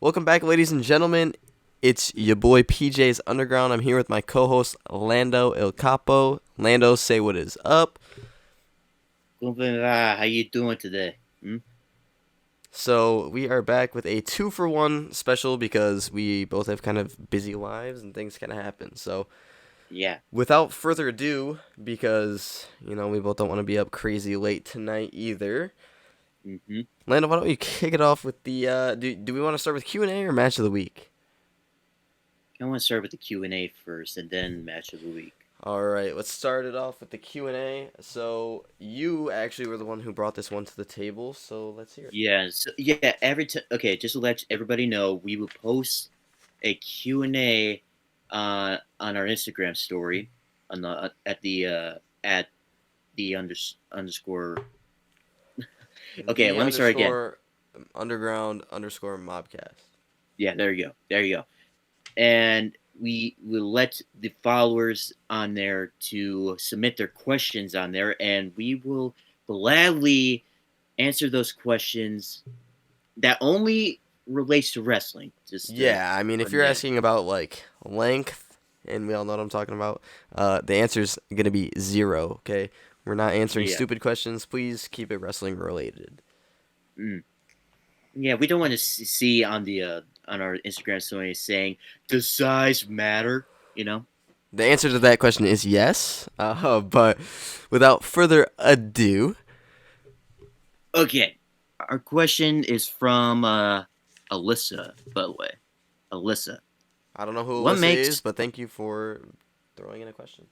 Welcome back, ladies and gentlemen. It's your boy PJ's Underground. I'm here with my co-host Lando El Capo. Lando, say what is up. How you doing today? Hmm? So we are back with a 2-for-1 special because we both have kind of busy lives and things kind of happen. So Yeah. without further ado, because we both don't want to be up crazy late tonight either. Mm-hmm. Lando, why don't you kick it off with the do we want to start with Q&A or match of the week? I want to start with the Q&A first, and then match of the week. All right, let's start it off with the Q&A. So you actually were the one who brought this one to the table, so let's hear it. Yeah. Every time. Okay, just to let everybody know, we will post a Q&A on our Instagram story on the at the underscore. Okay, The let me start again. underscore underground underscore mobcast. Yeah, there you go. There you go. And we will let the followers on there to submit their questions on there, and we will gladly answer those questions that only relates to wrestling. Just Yeah, I mean, if putting you're that. asking about like length, and we all know what I'm talking about, the answer's gonna be 0. Okay, we're not answering Yeah. stupid questions. Please keep it wrestling related. Mm. Yeah, we don't want to see on the on our Instagram story saying, "Does size matter?" You know. The answer to that question is yes. But without further ado, Okay. Our question is from Alyssa, by the way. Alyssa, I don't know who what Alyssa is, makes but thank you for throwing in a question.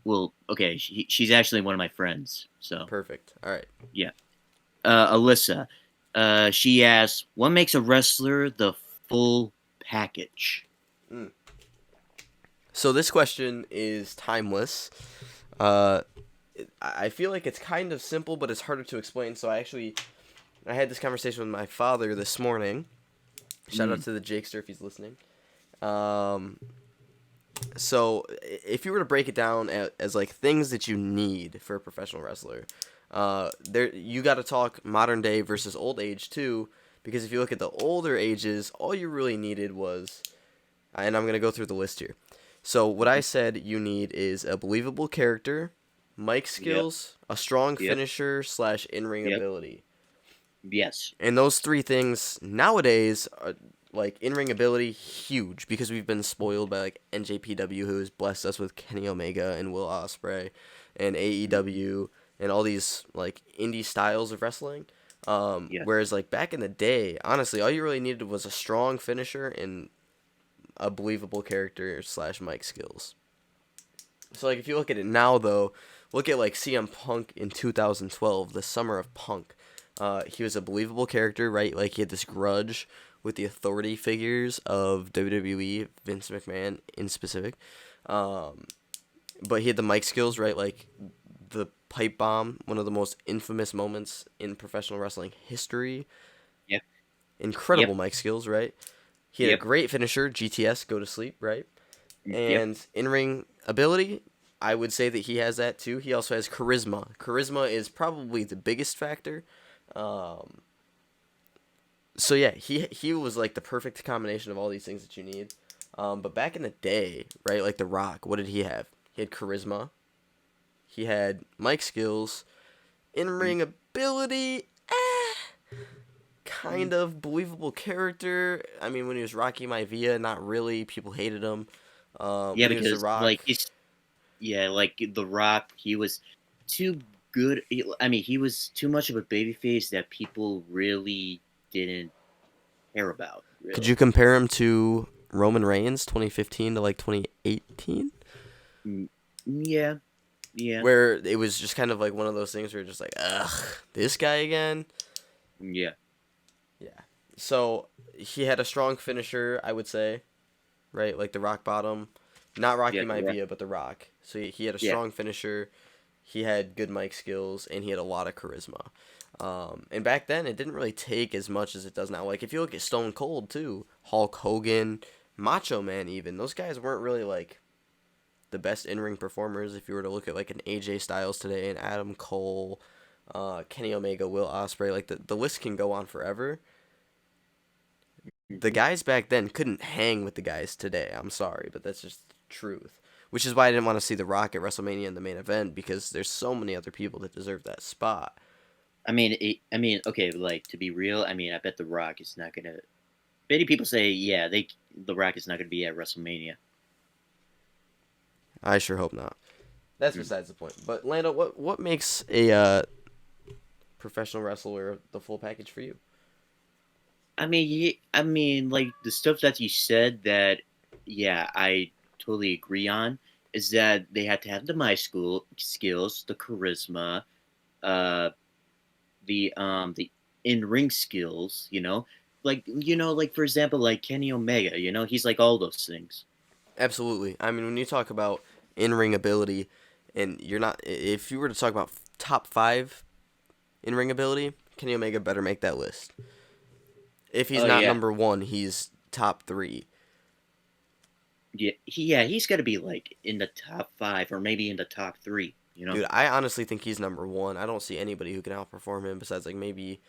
well, okay, she's actually one of my friends. So, Perfect. All right. yeah. Alyssa, she asks, what makes a wrestler the full package? Mm. So this question is timeless. Uh, I feel like it's kind of simple, but it's harder to explain. So I had this conversation with my father this morning. Shout out Mm, to the Jakester if he's listening. Um, so if you were to break it down as like things that you need for a professional wrestler, there you got to talk modern day versus old age too, because if you look at the older ages, all you really needed was, and I'm gonna go through the list here. So what I said you need is a believable character, mic yep, skills, a strong yep, finisher slash in ring yep, ability. yes. And those three things nowadays are like in ring ability huge because we've been spoiled by like NJPW who's blessed us with Kenny Omega and Will Ospreay and Mm-hmm. AEW and all these like indie styles of wrestling. Yeah, Whereas like back in the day, honestly, all you really needed was a strong finisher and a believable character slash mic skills. So like if you look at it now though, look at like CM Punk in 2012, the summer of Punk. He was a believable character, right? Like he had this grudge with the authority figures of WWE, Vince McMahon in specific. Um, but he had the mic skills, right? Like the pipe bomb, one of the most infamous moments in professional wrestling history. yep, yep, Incredible mic skills, right? He had a yep, great finisher, GTS, go to sleep, right? yep, And in ring ability, I would say that he has that too. He also has charisma. Charisma is probably the biggest factor. Um, so yeah, he was like the perfect combination of all these things that you need. But back in the day, right, like The Rock, what did he have? He had charisma. He had mic skills, in mm, ring ability, mm. kind of believable character. I mean, when he was Rocky Maivia, not really. People hated him. Yeah, When he was The because Rock, like The Rock, he was too good. I mean, he was too much of a babyface that people really didn't care about. could you Really. compare him to Roman Reigns 2015 to like 2018? Mm, yeah, yeah, Where it was just kind of like one of those things where you're just like, ugh, this guy again? yeah, Yeah. So he had a strong finisher, I would say, right? Like the rock bottom. Not Rocky yeah, The Rock. Maivia, but the rock. So he had a Yeah, strong finisher. He had good mic skills, and he had a lot of charisma. And back then, it didn't really take as much as it does now. Like, if you look at Stone Cold, too, Hulk Hogan, Macho Man, even, those guys weren't really, like, the best in-ring performers. If you were to look at like an AJ Styles today, an Adam Cole, Kenny Omega, Will Ospreay, like the list can go on forever. the guys back then couldn't hang with the guys today. I'm sorry, but that's just the truth. Which is why I didn't want to see The Rock at WrestleMania in the main event, because there's so many other people that deserve that spot. Okay, like, to be real, I bet The Rock is not gonna. Many people say, yeah, The Rock is not gonna be at WrestleMania. I sure hope not. That's besides the point. But Lando, what makes a professional wrestler the full package for you? Like the stuff that you said that, yeah, I totally agree on, is that they had to have the skills, the charisma, uh, the in ring skills, like for example, like Kenny Omega, he's like all those things. Absolutely. I mean, when you talk about in-ring ability, and you're not, if you were to talk about top 5 in-ring ability, Kenny Omega better make that list. If he's Oh not yeah, number 1, he's top 3. he's got to be like in the top 5 or maybe in the top 3. Dude, I honestly think he's number 1. I don't see anybody who can outperform him besides like maybe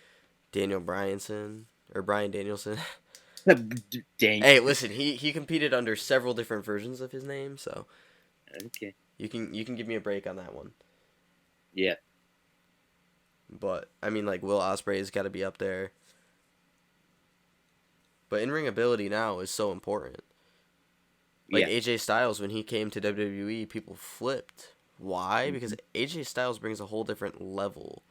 Daniel Bryanson or Bryan Danielson. Dang. Hey, listen, he competed under several different versions of his name, so Okay. you can give me a break on that one. Yeah. But I mean, like, Will Ospreay's got to be up there. But in-ring ability now is so important. Like, Yeah. AJ Styles, when he came to WWE, people flipped. Why? Mm-hmm. Because AJ Styles brings a whole different level.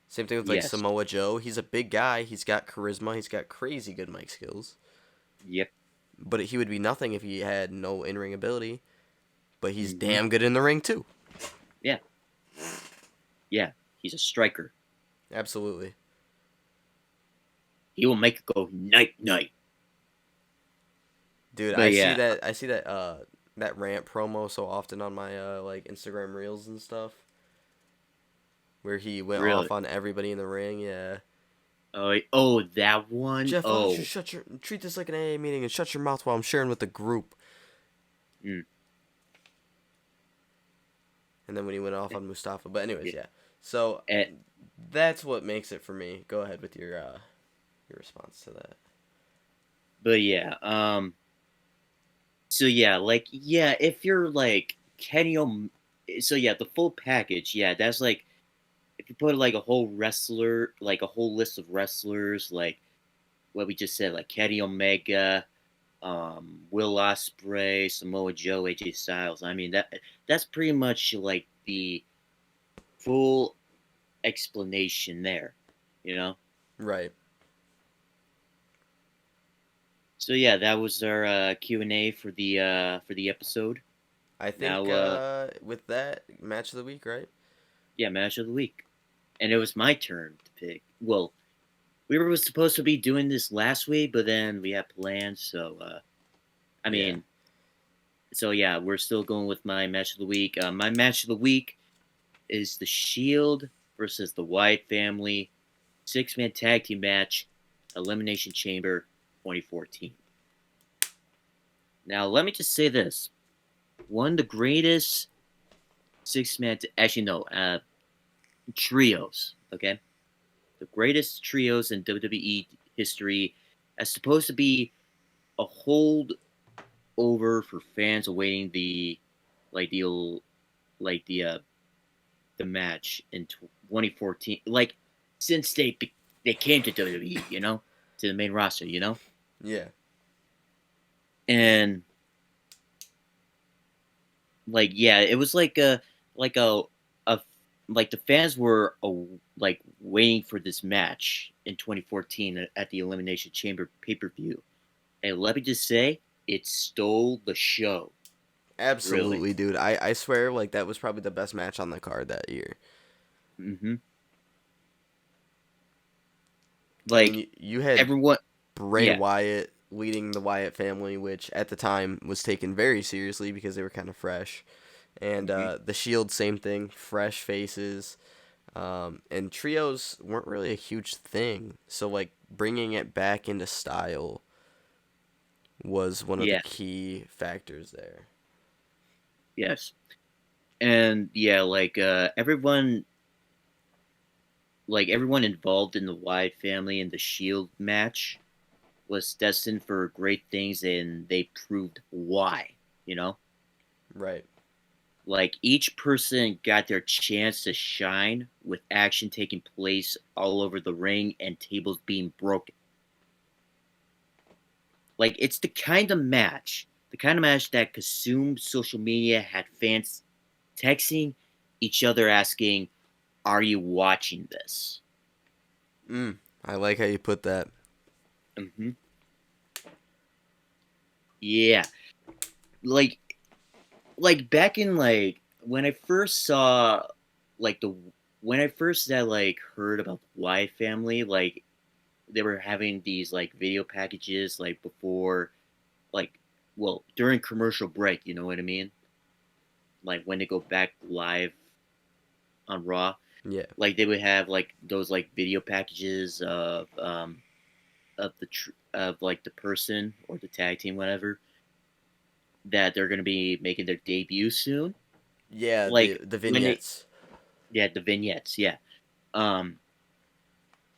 Same thing with, like, Yes. Samoa Joe. He's a big guy. He's got charisma. He's got crazy good mic skills. Yep. But he would be nothing if he had no in-ring ability. But he's Mm-hmm. damn good in the ring, too. Yeah. Yeah. He's a striker. Absolutely. He will make it go night. Dude, But I see that that rant promo so often on my like Instagram reels and stuff, where he went really. off on everybody in the ring. Yeah. Oh, that one. Jeff, why don't you Oh. treat this like an AA meeting and shut your mouth while I'm sharing with the group. Mm. And then when he went off on Mustafa, but anyways, yeah. So And, that's what makes it for me. Go ahead with your response to that. but yeah. So yeah, like if you're like so yeah, the full package. Yeah, that's like if you put like a whole wrestler, like a whole list of wrestlers, like what we just said, like Kenny Omega, Will Ospreay, Samoa Joe, AJ Styles. That's pretty much like the full explanation there, you know. Right. So yeah, that was our Q&A for the episode. I think Now, with that, match of the week, right? yeah, match of the week, and it was my turn to pick. Well, we were supposed to be doing this last week, but then we had plans, so I Yeah. mean, so yeah, we're still going with my match of the week. My match of the week is the Shield versus the Wyatt family 6-man tag team match, Elimination Chamber 2014. Now, let me just say this: one of the greatest 6-man, actually no, trios. Okay, the greatest trios in WWE history, as supposed to be a hold over for fans awaiting like the like the match in 2014, like since they came to WWE, to the main roster, Yeah. and like yeah, it was like a like the fans were like waiting for this match in 2014 at the Elimination Chamber pay-per-view, and let me just say, it stole the show. Really. Absolutely, dude. I swear, like, that was probably the best match on the card that year. Mm-hmm. I mean, Like you had everyone, Bray yeah. Wyatt leading the Wyatt family, which at the time was taken very seriously because they were kind of fresh. And Mm-hmm. the Shield, same thing, fresh faces. And trios weren't really a huge thing. So, like, bringing it back into style was one of the Yeah. key factors there. Yes. And yeah, like everyone involved in the Wyatt family in the Shield match, was destined for great things, and they proved why. You know, Right. like each person got their chance to shine with action taking place all over the ring and tables being broken. Like it's the kind of match that consumed social media, had fans texting each other asking, "Are you watching this?" I like how you put that. Hmm. Yeah, like back in like when I first saw like the when I first heard about the Y family, like they were having these like video packages like before like during commercial break, you know what I mean? Like when they go back live on Raw, Yeah. like they would have like those like video packages of like the person or the tag team, whatever, that they're gonna be making their debut soon. Yeah, Like the when they vignettes. yeah, the vignettes, yeah. Um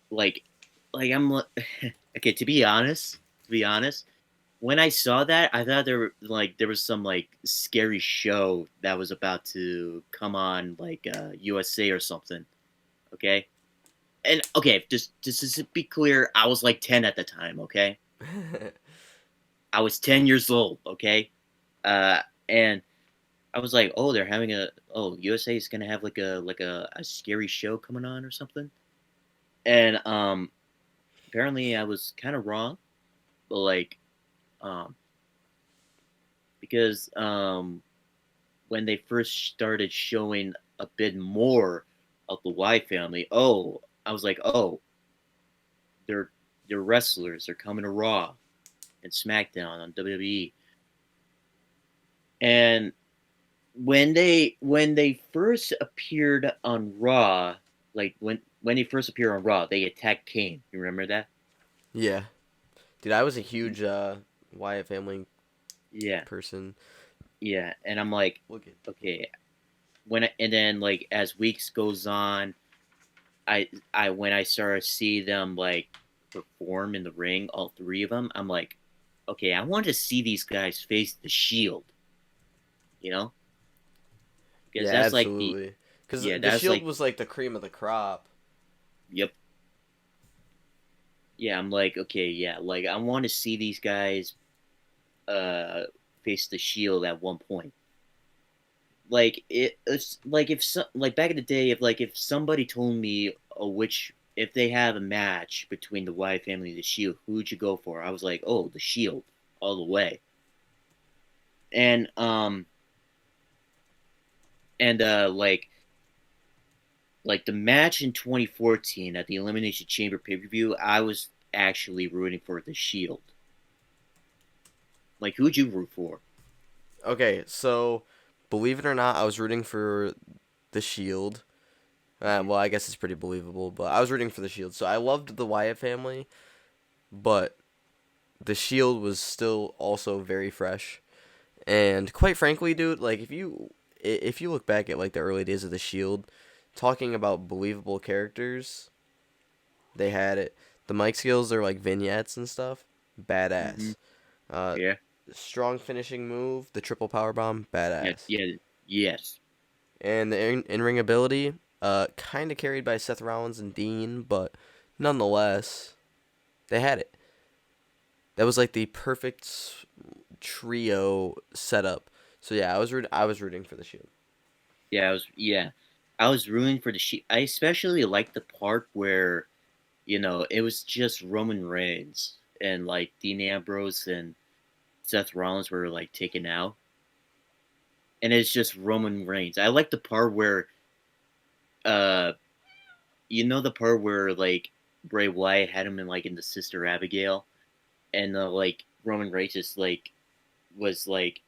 like I'm okay, to be honest, when I saw that, I thought there was some like scary show that was about to come on like USA or something. Okay? And okay, just to be clear, I was like 10 at the time, okay? I was 10 years old, okay? And I was like, "Oh, they're having USA is going to have like a scary show coming on or something." And apparently I was kind of wrong, but like um because when they first started showing a bit more of the Y family, I was like, "Oh, they're they're wrestlers. They're coming to Raw and SmackDown on WWE." And when they first appeared on Raw, like when they first appeared on Raw, they attacked Kane. You remember that? Yeah. Dude, I was a huge Wyatt family Yeah, person. yeah. And I'm like, Look at. okay. And then like as weeks goes on, I when I started to see them like perform in the ring, all three of them, I'm like, okay, I want to see these guys face the Shield. You know, because Yeah, that's like the absolutely. Because yeah, the that's Shield like was like the cream of the crop. yep. Yeah, I'm like, okay, yeah, like I want to see these guys uh face the Shield at one point. Like it's like if like back in the day, if somebody told me which if they have a match between the Wyatt family and the Shield, who would you go for? I was like, oh, the Shield all the way. And like the match in 2014 at the Elimination Chamber pay-per-view, I was actually rooting for the Shield. Like who'd you root for? Okay, so believe it or not, I was rooting for the Shield. Hmm. Well, I guess it's pretty believable, but I was rooting for the Shield. So I loved the Wyatt family, but the Shield was still also very fresh. And quite frankly, dude, like if you look back at like the early days of the Shield, talking about believable characters, they had it. The mic skills are like vignettes and stuff, Hmm. badass. Uh, Yeah. strong finishing move, the triple power bomb, Yeah. badass. Yeah. Yes. And the in ring ability, kind of carried by Seth Rollins and Dean, but nonetheless, they had it. That was like the perfect trio setup. So yeah, I was rooting for the Shield. Yeah. I was rooting for the Shield. I especially liked the part where it was just Roman Reigns and like Dean Ambrose and Seth Rollins were like taken out, and it's just Roman Reigns. I like the part where uh the part where like Bray Wyatt had him in the Sister Abigail, and like Roman Reigns just like was like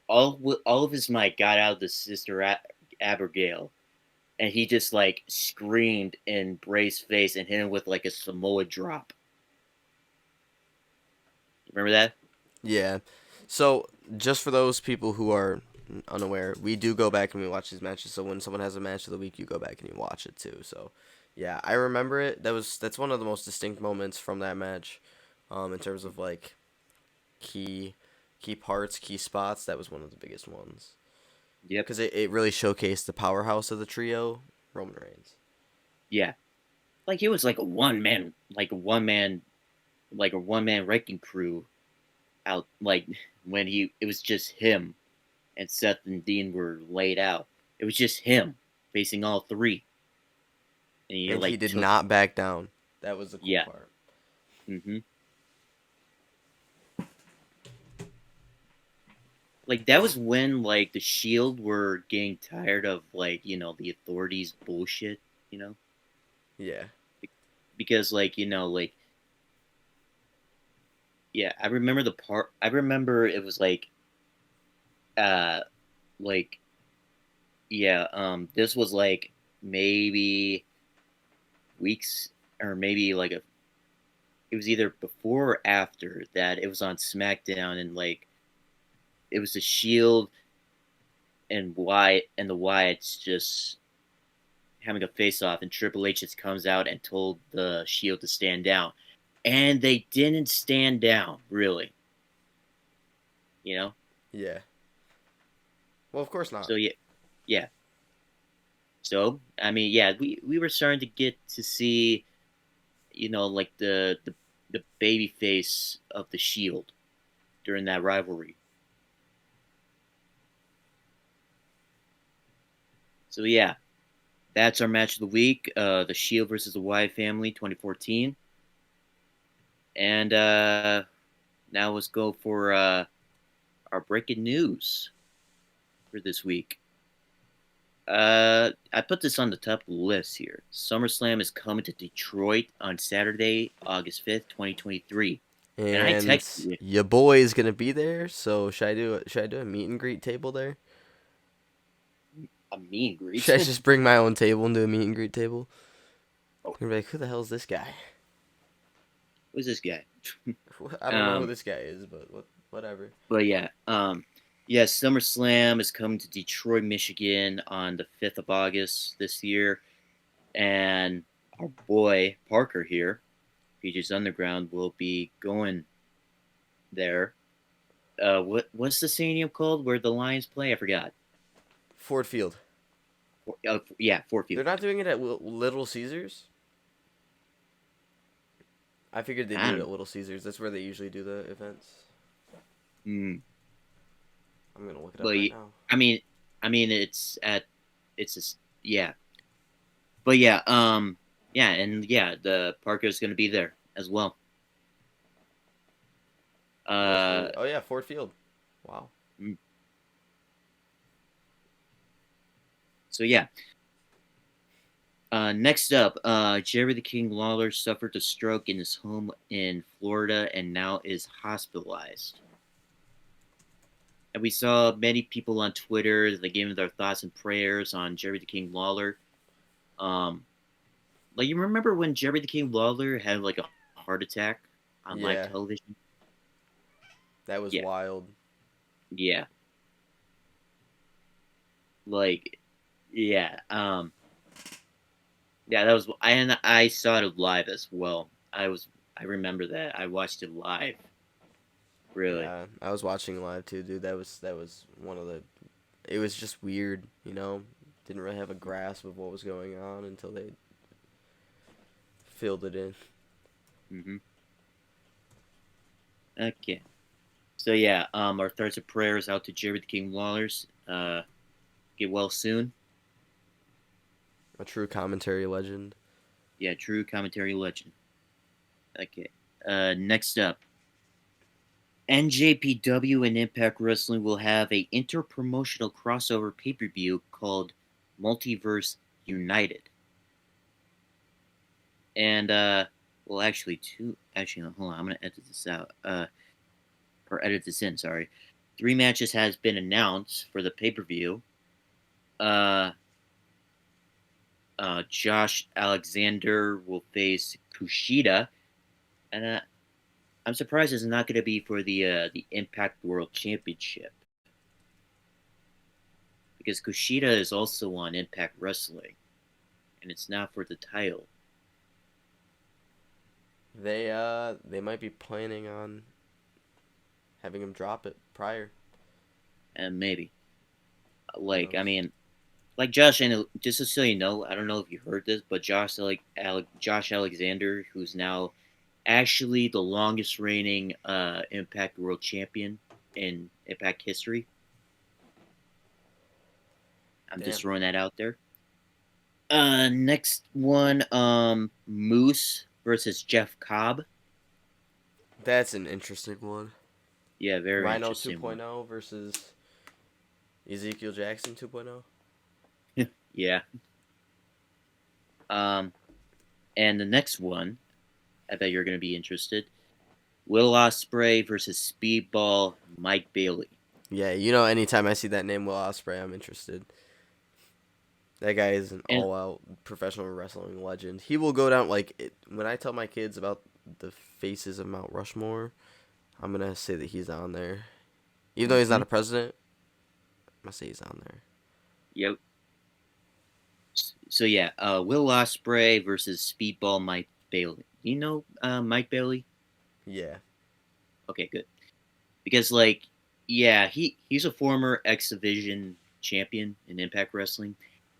all of his might got out of the Abigail, and he just like screamed in Bray's face and hit him with like a Samoa drop. Remember that? Yeah. So just for those people who are unaware, we do go back and we watch these matches. So when someone has a match of the week, you go back and you watch it too. So Yeah, I remember it. That's one of the most distinct moments from that match, in terms of like key key parts, key spots. That was one of the biggest ones Yep. because it really showcased the powerhouse of the trio, Roman Reigns. Yeah. Like it was like a one man, like a one man wrecking crew out. Like when it was just him and Seth and Dean were laid out. It was just him facing all three, and he And he like did took. not back down. That was the cool Yeah. part. hmm Like that was when like the Shield were getting tired of like the authorities bullshit. You know, Yeah. because yeah, I remember the part. I remember it was uh like yeah, this was like maybe weeks or maybe like it was either before or after that it was on SmackDown, and like it was the Shield and Wyatt and the Wyatts just having a face off, and Triple H just comes out and told the Shield to stand down. And they didn't stand down, really. You know? Yeah. Well, of course not. So yeah, yeah. So I mean, yeah, we were starting to get to see, like the baby face of the Shield during that rivalry. So yeah, that's our match of the week. The Shield versus the Wyatt family, 2014. And now let's go for our breaking news for this week. I put this on the top of the list here. SummerSlam is coming to Detroit on Saturday, August 5th, 2023. And I And texted you your boy is gonna be there. So should I do a meet and greet table there? a meet and greet. Should I just bring my own table and do a meet and greet table? Oh, You're gonna be like, who the hell is this guy? who's this guy? I don't know who Um, this guy is, but whatever. but yeah, yeah, SummerSlam is coming to Detroit, Michigan on the 5th of August this year. And our boy Parker here, Peaches Underground, will be going there. What's the stadium called where the Lions play? I forgot. Ford Field. Yeah, Fort They're Field. not doing it at Little Caesars. I figured they'd I do it don't at Little Caesars. That's where they usually do the events. Mm, I'm gonna look it up but right now. I mean, it's just yeah, but yeah, yeah, and yeah, the Parker's gonna be there as well. That's Uh, crazy. Oh yeah, Ford Field. Wow. mm, so yeah. Next up, Jerry the King Lawler suffered a stroke in his home in Florida and now is hospitalized. And we saw many people on Twitter that gave their thoughts and prayers on Jerry the King Lawler. Um, like you remember when Jerry the King Lawler had like a heart attack on live Yeah, television? that was Yeah, wild. yeah, like yeah, yeah. That was and I saw it live as well. I remember that I watched it live. Really. Yeah, I was watching live too, dude. That was one of the. It was just weird, you know. Didn't really have a grasp of what was going on until they filled it in. hmm Okay. So yeah, our thoughts and prayers out to Jerry the King Lawlers. Get well soon. A true commentary legend. Yeah, true commentary legend. Okay. Next up, NJPW and Impact Wrestling will have a interpromotional crossover pay-per-view called Multiverse United. And well, actually, two. Actually, hold on. I'm gonna edit this out. Or edit this in. Sorry. 3 matches has been announced for the pay-per-view. Uh, Josh Alexander will face Kushida, and I'm surprised it's not going to be for the Impact World Championship because Kushida is also on Impact Wrestling, and it's not for the title. They might be planning on having him drop it prior. And maybe. Who Like, I knows? mean, like Josh, and just so you know, I don't know if you heard this, but Josh Alexander, who's now actually the longest reigning Impact World Champion in Impact history. I'm just Damn. throwing that out there. Next one, Moose versus Jeff Cobb. That's an interesting one. Yeah, very Rhino interesting one. 2.0 versus Ezekiel Jackson 2.0. Yeah. Um, and the next one, I bet you're gonna be interested. Will Ospreay versus Speedball Mike Bailey. Yeah, anytime I see that name, Will Ospreay, I'm interested. That guy is an And all-out professional wrestling legend. He will go down when I tell my kids about the faces of Mount Rushmore, I'm gonna say that he's on there. Even though he's not mhm, a president, I'm gonna say he's on there. yep. So yeah, Will Ospreay versus Speedball Mike Bailey. You know Mike Bailey? Yeah. Okay, good. Because like, yeah, he's a former X Division champion in Impact Wrestling,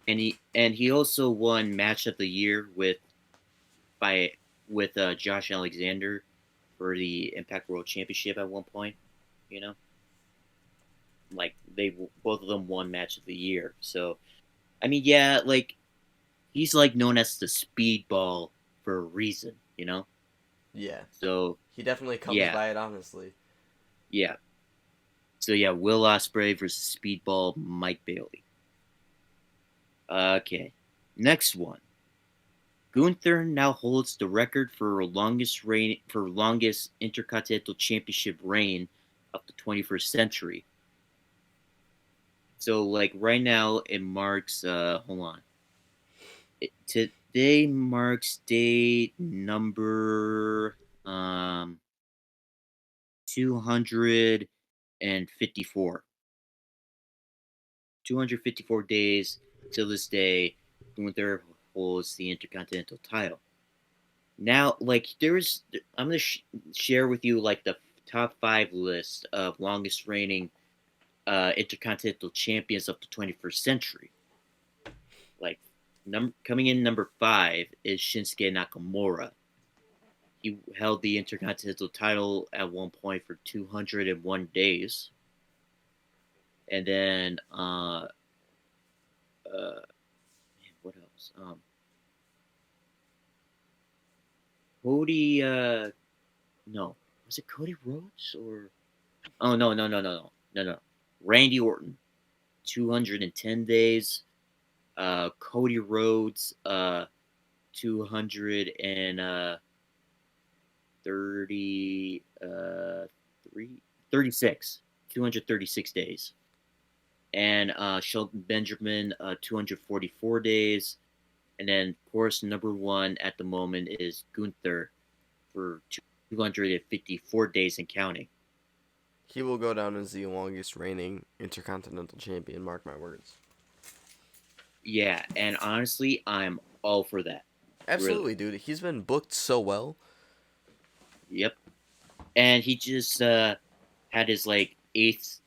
and he also won Match of the Year by with Josh Alexander for the Impact World Championship at one point. You know, like both of them won Match of the Year. So I mean, yeah, like he's like known as the Speedball for a reason. You know, Yeah. so He definitely comes yeah, by it honestly. yeah. So yeah, Will Ospreay versus Speedball Mike Bailey. Okay, next one. Gunther now holds the record for longest Intercontinental Championship reign of the 21st century. So like right now it marks hold on. Today marks day number 254. 254 days till this day Gunther holds the Intercontinental title. Now, like, I'm gonna share with you like the top 5 list of longest reigning intercontinental champions of the 21st century. Like, coming in number 5 is Shinsuke Nakamura. He held the intercontinental title at one point for 201 days, and then man, what else? Cody, no, was it Cody Rhodes or? Oh no. Randy Orton, 210 days. Cody Rhodes, 230, 36, 236 days. And Shelton Benjamin, 244 days. And then, of course, number one at the moment is Gunther for 254 days and counting. He will go down as the longest reigning intercontinental champion, mark my words. Yeah, and honestly, I'm all for that. Really. Absolutely, dude. He's been booked so well. Yep. And he just had his like eighth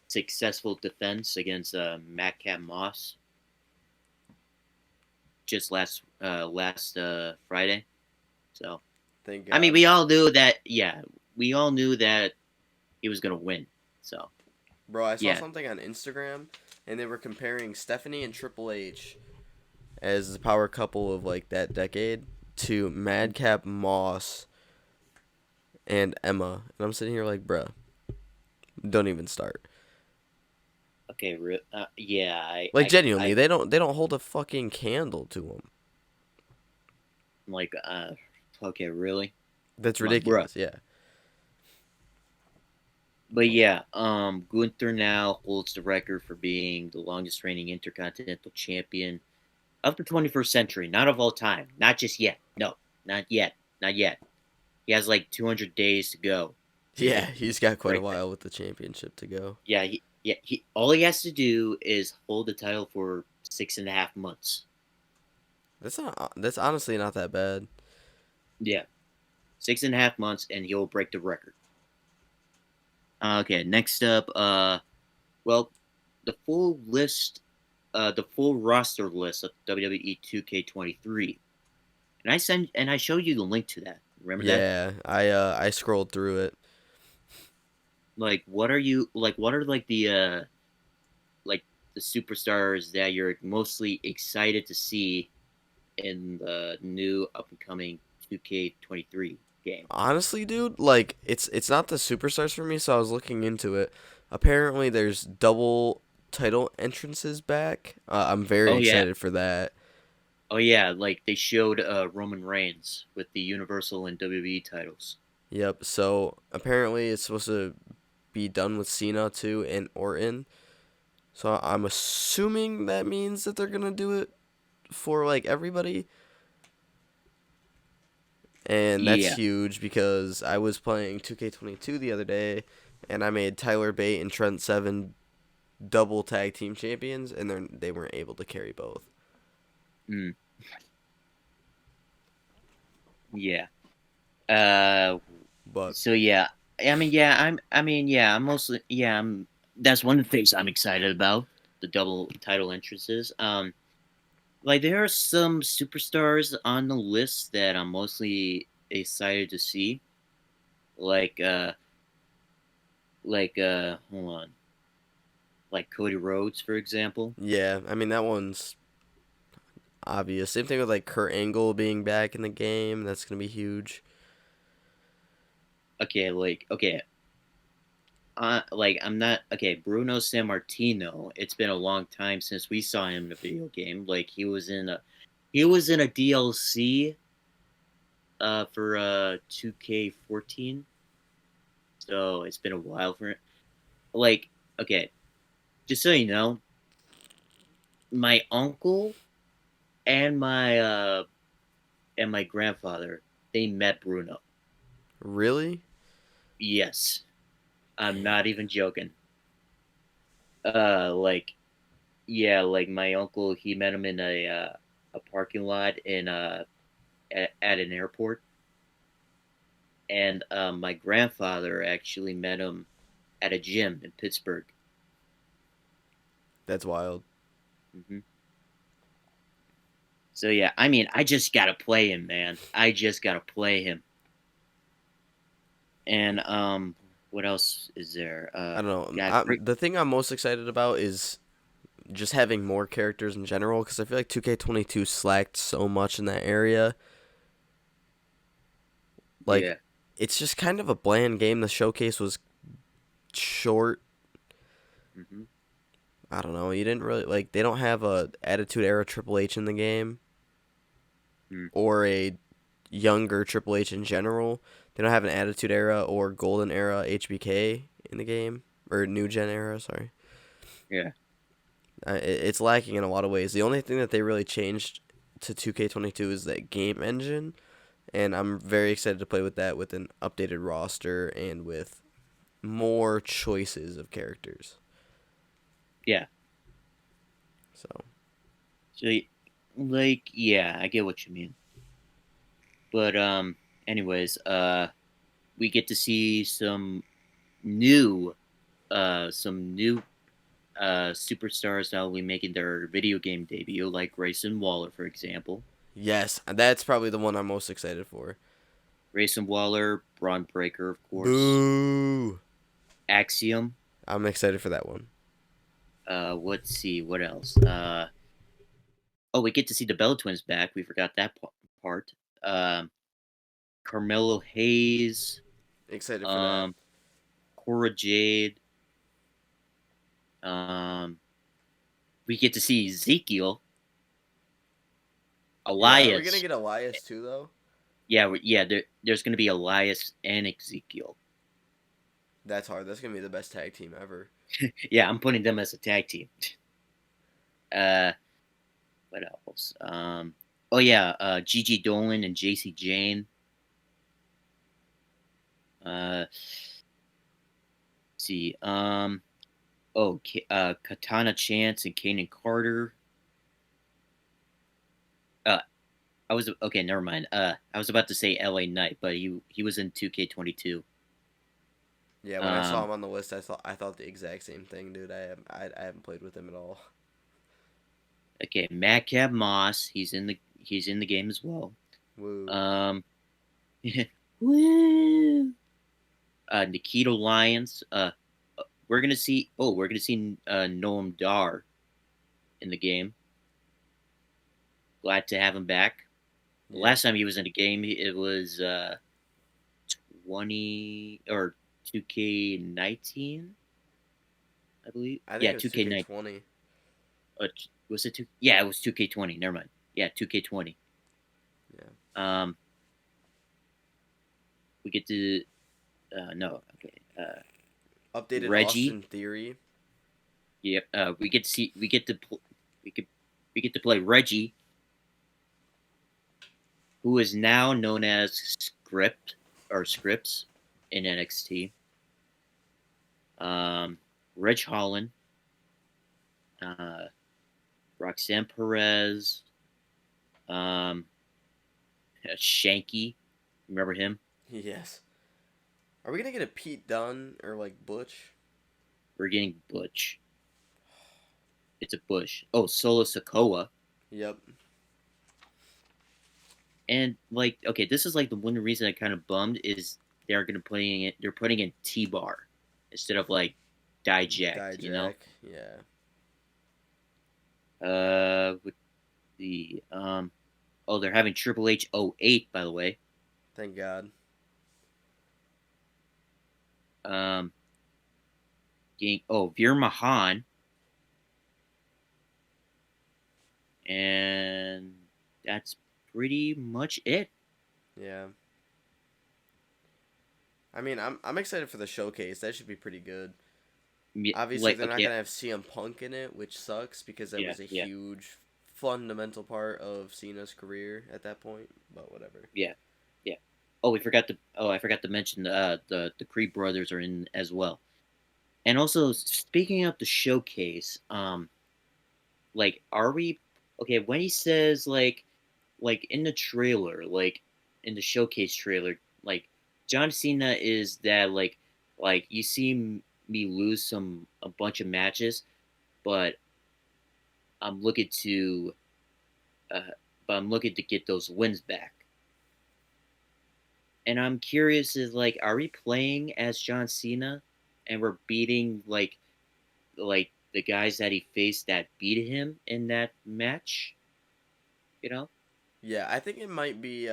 successful defense against Madcap Moss just last Friday. So Thank I mean, God. we all knew that. Yeah, we all knew that he was gonna win. So Bro, I saw yeah, something on Instagram, and they were comparing Stephanie and Triple H as the power couple of like that decade to Madcap Moss and Emma, and I'm sitting here like, bruh, don't even start. okay, yeah, Like genuinely, I they don't hold a fucking candle to him. like okay, really, That's come on, bruh. ridiculous. Yeah. But yeah, Gunther now holds the record for being the longest reigning intercontinental champion of the 21st century, not of all time, not just yet. No, not yet, not yet. He has like 200 days to go to Yeah, he's got quite a break that. while with the championship to go. Yeah, he all he has to do is hold the title for 6.5 months. That's honestly not that bad. Yeah, 6.5 months, and he'll break the record. Okay, next up, well, the full list, the full roster list of WWE 2K23, and I showed you the link to that. Remember that? Yeah, I scrolled through it. Like, what are like the superstars that you're mostly excited to see in the new up and coming 2K23 game? Honestly, dude, like it's not the superstars for me, so I was looking into it. Apparently, there's double title entrances back. I'm very Oh yeah, excited for that. oh yeah, like they showed Roman Reigns with the Universal and WWE titles. Yep. So apparently, it's supposed to be done with Cena too and Orton. So I'm assuming that means that they're gonna do it for like everybody, and that's Yeah. huge because I was playing 2K22 the other day, and I made Tyler Bate and Trent Seven double tag team champions, and they weren't able to carry both. Mm, yeah. Uh, But so yeah, I'm mostly, that's one of the things I'm excited about, the double title entrances. Like there are some superstars on the list that I'm mostly excited to see. Like, hold on, like Cody Rhodes, for example. yeah, I mean that one's obvious. Same thing with like Kurt Angle being back in the game. That's gonna be huge. Okay, like I'm not okay. Bruno Sammartino. It's been a long time since we saw him in a video game. Like he was in a DLC for 2K14. So it's been a while for it. Like okay, just so you know, my uncle and my grandfather, they met Bruno. Really? Yes, I'm not even joking. Like yeah, like my uncle, he met him in a parking lot in at an airport, and my grandfather actually met him at a gym in Pittsburgh. That's wild. hmm So yeah, I mean, I just gotta play him, man. I just gotta play him. And what else is there? I don't know. Yeah, The thing I'm most excited about is just having more characters in general because I feel like 2K22 slacked so much in that area. Like, yeah, it's just kind of a bland game. The showcase was short. hmm I don't know. You didn't really like. They don't have a Attitude Era Triple H in the game, mm, or a younger Triple H in general. They don't have an Attitude Era or Golden Era HBK in the game, or New Gen Era. Sorry, yeah, it's lacking in a lot of ways. The only thing that they really changed to 2K22 is that game engine, and I'm very excited to play with that with an updated roster and with more choices of characters. yeah. So So like, yeah, I get what you mean. But anyways, we get to see new, some new superstars that will be making their video game debut, like Grayson Waller, for example. yes, that's probably the one I'm most excited for. Grayson Waller, Braun Breaker, of course. Boo! Axiom. I'm excited for that one. Let's see, what else? Oh, we get to see the Bella Twins back. We forgot that part. Um, Carmelo Hayes, Excited for that. um, Cora Jade. Um, we get to see Ezekiel, Yeah, are we gonna Elias. get Elias too though? Yeah, yeah. There's going to be Elias and Ezekiel. That's hard. That's gonna be the best tag team ever. Yeah, I'm putting them as a tag team. Uh, what else? Oh yeah, Gigi Dolan and JC Jane. Let's see. Katana Chance and Kanan Carter. Uh, I was okay. Never mind. I was about to say L.A. Knight, but he was in 2K22. Yeah, when I saw Um, him on the list, I thought the exact same thing, dude. I haven't played with him at all. okay, Madcap Moss. He's in the game as well. Woo. Um, woo. Nikita Lyons. We're gonna see Noam Dar in the game. Glad to have him back. The Yeah, last time he was in the game, it was 20 or 2K19, I believe. I think Yeah, it was 2K19. 2K20. Was it two? Yeah, it was 2K20. Never mind. Yeah, 2K20. Yeah. Um, we get to no, okay. Updated Reggie. Austin Theory. Yeah. We could we get to play Reggie, who is now known as Scripts in NXT. Um, Reg Holland, uh, Roxanne Perez, um, Shanky. Remember him? Yes. Are we gonna get a Pete Dunne or like Butch? We're getting Butch. It's a Bush. Oh, Solo Sokoa. Yep. And like, okay, this is like the one reason I kind of bummed is they're gonna playing it. They're putting in T-Bar instead of like Dijak. You know. Dijak. Yeah. With the Oh, they're having Triple H '08, by the way. Thank God. Um, Veer Mahan, and that's pretty much it. Yeah. I mean, I'm excited for the showcase. That should be pretty good. Obviously, Like, they're not okay, gonna have CM Punk in it, which sucks because that yeah, was a yeah, huge, fundamental part of Cena's career at that point. But whatever. yeah, yeah. I forgot to mention the Creed brothers are in as well. And also, speaking of the showcase, like, are we okay when he says like in the trailer, like in the showcase trailer, like John Cena is that like you see me lose a bunch of matches, but I'm looking to uh, I'm looking to get those wins back. And I'm curious is like, are we playing as John Cena, and we're beating like the guys that he faced that beat him in that match? You know, Yeah, I think it might be.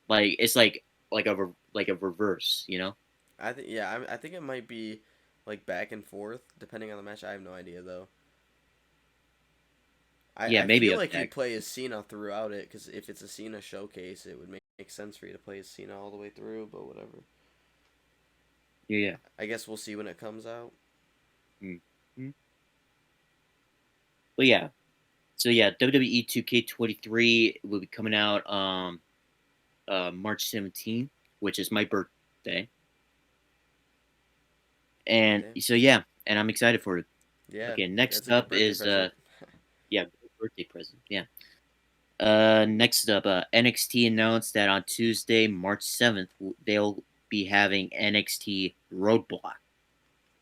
like it's like a reverse. You know, I think yeah, I think it might be like back and forth depending on the match. I have no idea though. yeah, I maybe feel a like you tag. play as Cena throughout it because if it's a Cena showcase, it would make sense for you to play as Cena all the way through. But whatever. Yeah, yeah. I guess we'll see when it comes out. Mm-hmm. But yeah, so yeah, WWE 2K23 will be coming out March 17th, which is my birthday. And Yeah, so yeah, and I'm excited for it. yeah, Okay, that's next a good up birthday is present. yeah, birthday present. Yeah. Next up, NXT announced that on Tuesday, March 7th, they'll be having NXT Roadblock.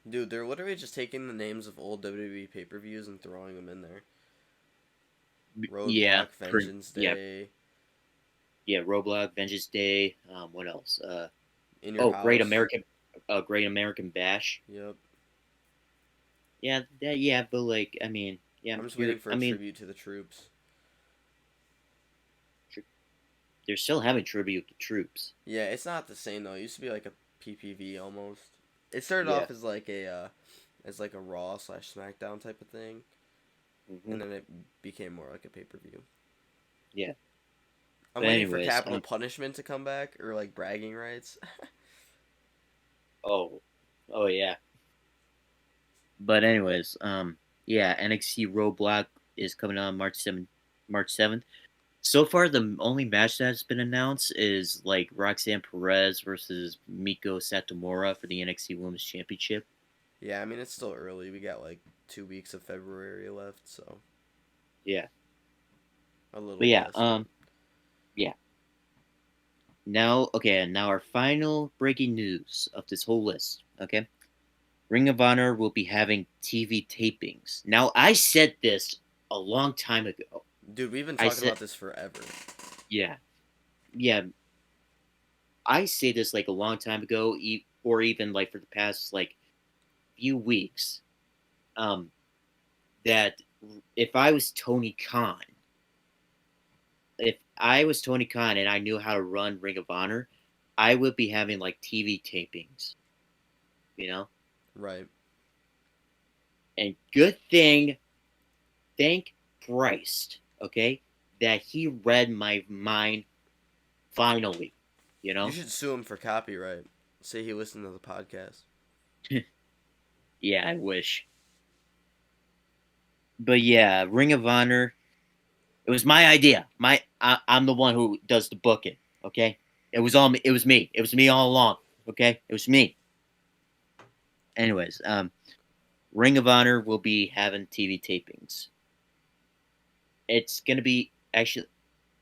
Dude, they're literally just taking the names of old WWE pay per views and throwing them in there. Yeah, Roadblock, Vengeance yeah, Day, yeah, Roadblock, Vengeance Day. What else? In Your House. Great American Bash. Yep. Yeah, yeah, but like, I mean, yeah, I'm just waiting for I a mean, tribute to the troops. they're still having tribute to troops. Yeah, it's not the same though. It used to be like a PPV almost. It started Yeah. off as like a Raw slash SmackDown type of thing, Hmm. and then it became more like a pay per view. Yeah. I'm But waiting for anyways, Capital Punishment to come back or like bragging rights. oh, oh yeah. But anyways, yeah, NXT Roadblock is coming on March 7th. So far, the only match that's been announced is like Roxanne Perez versus Miko Satomura for the NXT Women's Championship. Yeah, I mean it's still early. We got like 2 weeks of February left, so Yeah, a but little yeah, less, but. Yeah. Now, okay, now our final breaking news of this whole list. Okay, Ring of Honor will be having TV tapings. Now, I said this a long time ago. Dude, we've been I talking said, about this forever. yeah, yeah. I say this like a long time ago, or even like for the past like few weeks. Um, that if I was Tony Khan, if I was Tony Khan and I knew how to run Ring of Honor, I would be having like TV tapings. You know, Right. and good thing, thank Christ, okay, that he read my mind finally. You You know, should sue him for copyright. Say he listened to the podcast. yeah, I wish. But yeah, Ring of Honor. It was my idea. I'm the one who does the booking. Okay, it was all me. It was me. It was me all along. Okay, it was me. Anyways, Ring of Honor will be having TV tapings. It's gonna be actually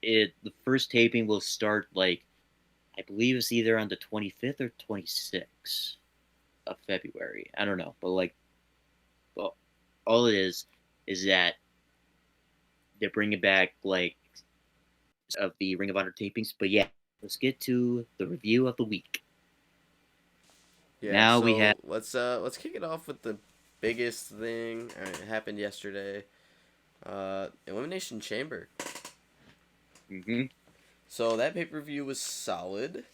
the first taping will start like I believe it's either on the 25th or 26th of February. I don't know, but like well, all it is that they're bringing back like of the Ring of Honor tapings. But yeah, let's get to the review of the week. Yeah, Now we have so let's kick it off with the biggest thing. Alright, it happened yesterday. Elimination Chamber. hmm So that pay-per-view was solid.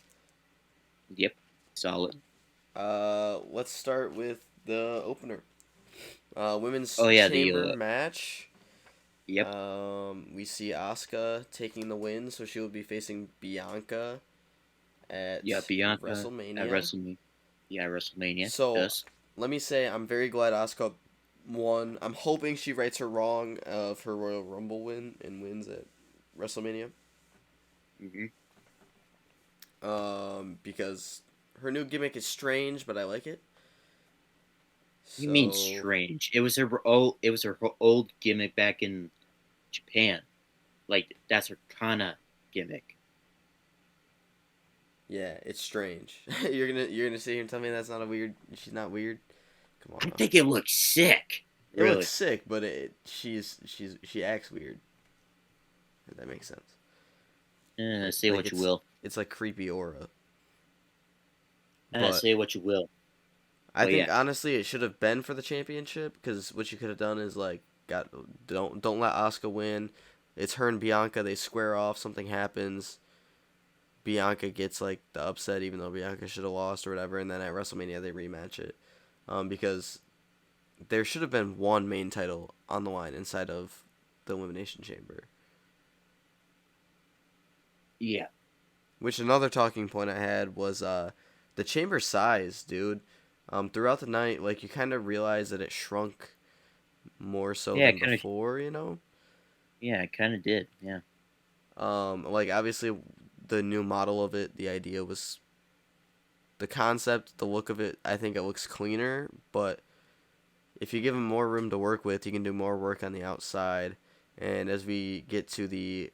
yep, solid. Let's start with the opener. Women's Oh yeah, the chamber match. yep, We see Asuka taking the win, so she will be facing Bianca yeah, at Bianca at WrestleMania. WrestleMania. Yeah, WrestleMania. So Yes. let me say I'm very glad Asuka won. I'm hoping she rights her wrong of her Royal Rumble win and wins at WrestleMania. hmm Because her new gimmick is strange, but I like it. You mean So strange? It was her old. It was her old gimmick back in Japan. Like that's her Kana gimmick. yeah, it's strange. You're gonna sit here and tell me that's not a weird. She's not weird. Come on I now. think it looks sick. It looks Really. sick, but she acts weird. If that makes sense. Say Like what you will. it's like creepy aura. But Say what you will. I But think yeah. honestly it should have been for the championship because what you could have done is like got don't let Asuka win. It's her and Bianca. They square off. Something happens. Bianca gets like the upset, even though Bianca should have lost or whatever. And then at WrestleMania they rematch it, because there should have been one main title on the line inside of the Elimination Chamber. Yeah. Which another talking point I had was the chamber size, dude. Throughout the night, like you kind of realize that it shrunk more so Yeah. than Kind of. before, you know. Yeah. Kind of did. Yeah. Like obviously the new model of it, the idea was the concept, the look of it. I think it looks cleaner, but if you give them more room to work with, you can do more work on the outside. And as we get to the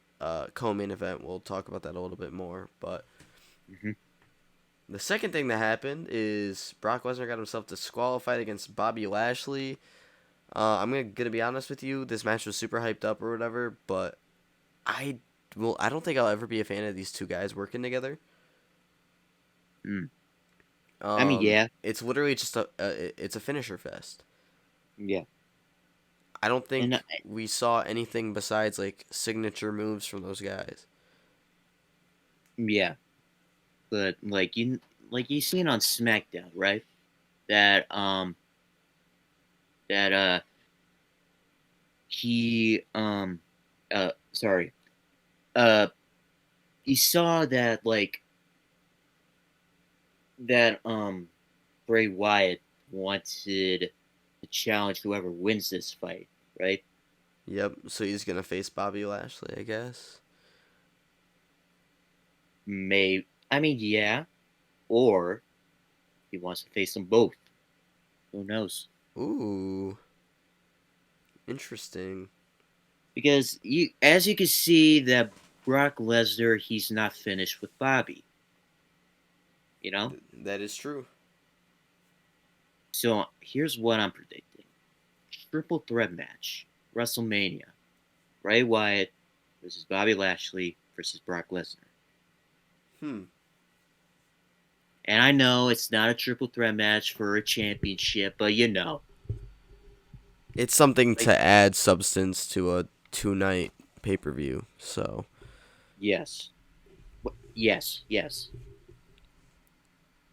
co-main event, we'll talk about that a little bit more. But hmm the second thing that happened is Brock Lesnar got himself disqualified against Bobby Lashley. I'm gonna be honest with you. This match was super hyped up or whatever, but I I don't think I'll ever be a fan of these two guys working together. Mm. I mean, yeah. It's literally just it's a finisher fest. Yeah. I don't And think we saw anything besides like signature moves from those guys. yeah. But like you seen on SmackDown, right? That that he sorry uh he saw that like that Bray Wyatt wanted to challenge whoever wins this fight, right? Yep. So he's gonna face Bobby Lashley, I guess. May I mean yeah, or he wants to face them both. Who knows? Ooh, interesting. Because you as you can see that Brock Lesnar, he's not finished with Bobby. You know? That is true. So here's what I'm predicting. Triple threat match. WrestleMania. Bray Wyatt versus Bobby Lashley versus Brock Lesnar. Hmm. And I know it's not a triple threat match for a championship, but you know. It's something Like, to add substance to a 2-night pay-per-view, so. yes. Yes, yes.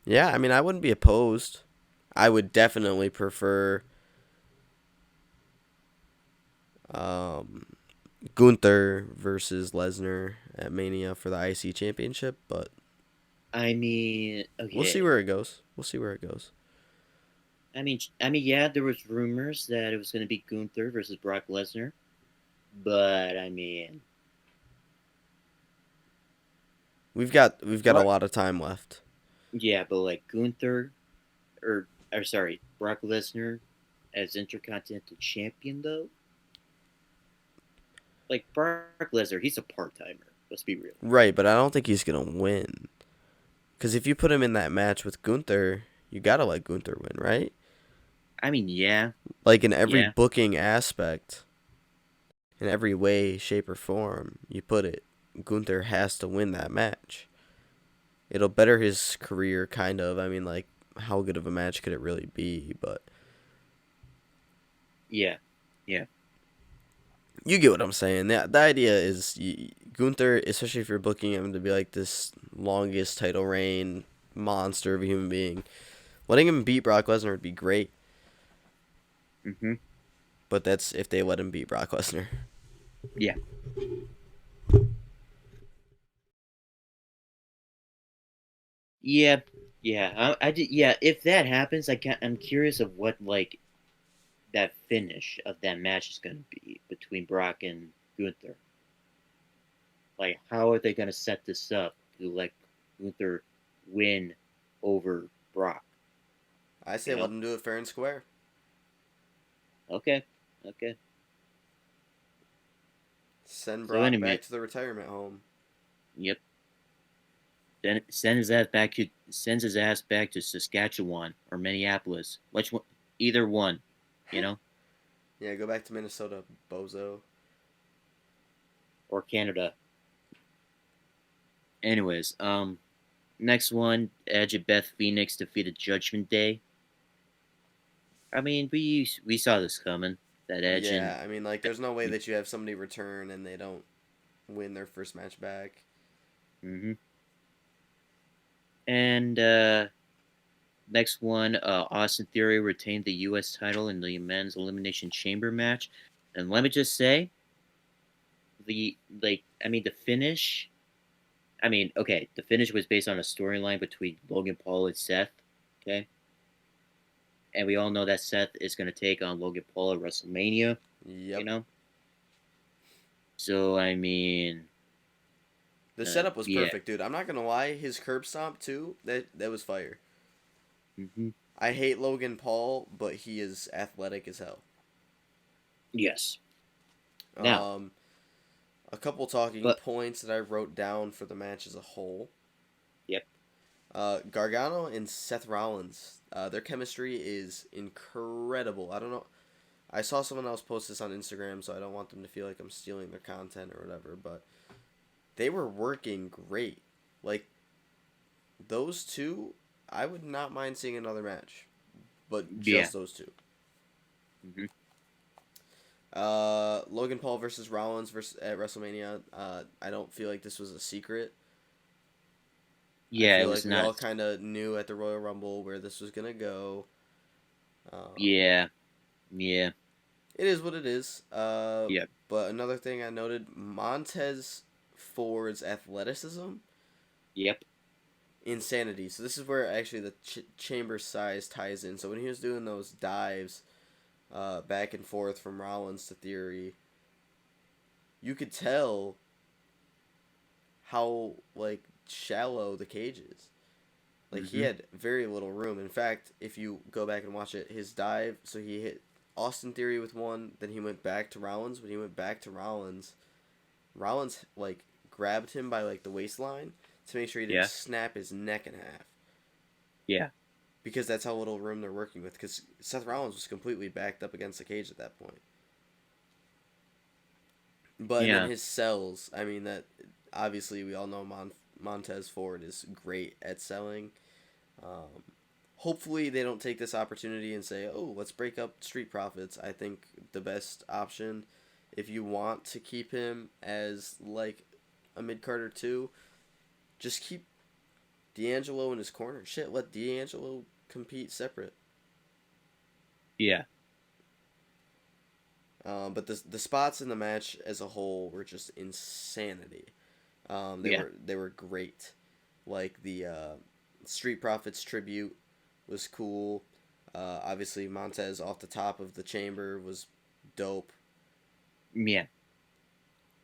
Yeah, I mean, I wouldn't be opposed. I would definitely prefer um, Gunther versus Lesnar at Mania for the IC Championship, but I mean, we'll see okay. where it goes. We'll see where it goes. Yeah, there was rumors that it was going to be Gunther versus Brock Lesnar, but I mean, We've got a lot of time left. yeah, but like Gunther, or sorry, Brock Lesnar as Intercontinental Champion though. Like Brock Lesnar, he's a part timer. Let's be real. Right, but I don't think he's gonna win. Because if you put him in that match with Gunther, you gotta let Gunther win, right? I mean, yeah, Like in every yeah, booking aspect, in every way, shape, or form you put it, Gunther has to win that match. It'll better his career, kind of. I mean, like, how good of a match could it really be? But yeah, yeah. you get what I'm saying. The idea is Gunther, especially if you're booking him to be like this longest title reign monster of a human being, letting him beat Brock Lesnar would be great. Mm-hmm. But that's if they let him beat Brock Lesnar. Yeah. Yeah, yeah. I did. Yeah, if that happens, I'm curious of what like that finish of that match is going to be between Brock and Gunther. Like, how are they going to set this up to let Gunther win over Brock? I You say let know? him do it fair and square. Okay, okay. Send So Brock anyway, back to the retirement home. yep. Then sends his ass back to Saskatchewan or Minneapolis. Which one? Either one. You know, Yeah, go back to Minnesota, bozo. or Canada. Anyways, next one, Edge and Beth Phoenix defeated Judgment Day. I mean, we saw this coming. That Edge and Yeah, I mean, like, there's no way that you have somebody return and they don't win their first match back. mm-hmm. And next one, Austin Theory retained the U.S. title in the men's Elimination Chamber match. And let me just say, the finish. I mean, okay, the finish was based on a storyline between Logan Paul and Seth. Okay, and we all know that Seth is going to take on Logan Paul at WrestleMania. You Yep. know, so I mean, The setup was yeah. perfect, dude. I'm not gonna lie, his curb stomp too, that was fire. Mm-hmm. I hate Logan Paul, but he is athletic as hell. Yes. Now, Um, a couple talking but points that I wrote down for the match as a whole. yep. Gargano and Seth Rollins, their chemistry is incredible. I don't know. I saw someone else post this on Instagram, so I don't want them to feel like I'm stealing their content or whatever, but they were working great. Like, those two, I would not mind seeing another match, but Yeah. just those two. Mm-hmm. Logan Paul versus Rollins versus at WrestleMania. I don't feel like this was a secret. I Yeah, it feel was like we not. all kind of knew at the Royal Rumble where this was gonna go. Um, Yeah. Yeah. it is what it is. Yep. But another thing I noted, Montez Ford's athleticism, Yep. insanity. So this is where actually the chamber size ties in. So when he was doing those dives, back and forth from Rollins to Theory, you could tell how like shallow the cage is. Like he Mm-hmm. had very little room. In fact, if you go back and watch it, his dive, so he hit Austin Theory with one, then he went back to Rollins. When he went back to Rollins, Rollins like grabbed him by like the waistline to make sure he didn't snap his neck in half. Yeah. Because that's how little room they're working with. Because Seth Rollins was completely backed up against the cage at that point. But then his sells, I mean, that obviously we all know Montez Ford is great at selling. Hopefully they don't take this opportunity and say, oh, let's break up Street Profits. I think the best option, if you want to keep him as like a mid-carder too, just keep D'Angelo in his corner. Shit, let D'Angelo compete separate. Yeah. But the spots in the match as a whole were just insanity. They were great. Like the Street Profits tribute was cool. Obviously Montez off the top of the chamber was dope. Yeah.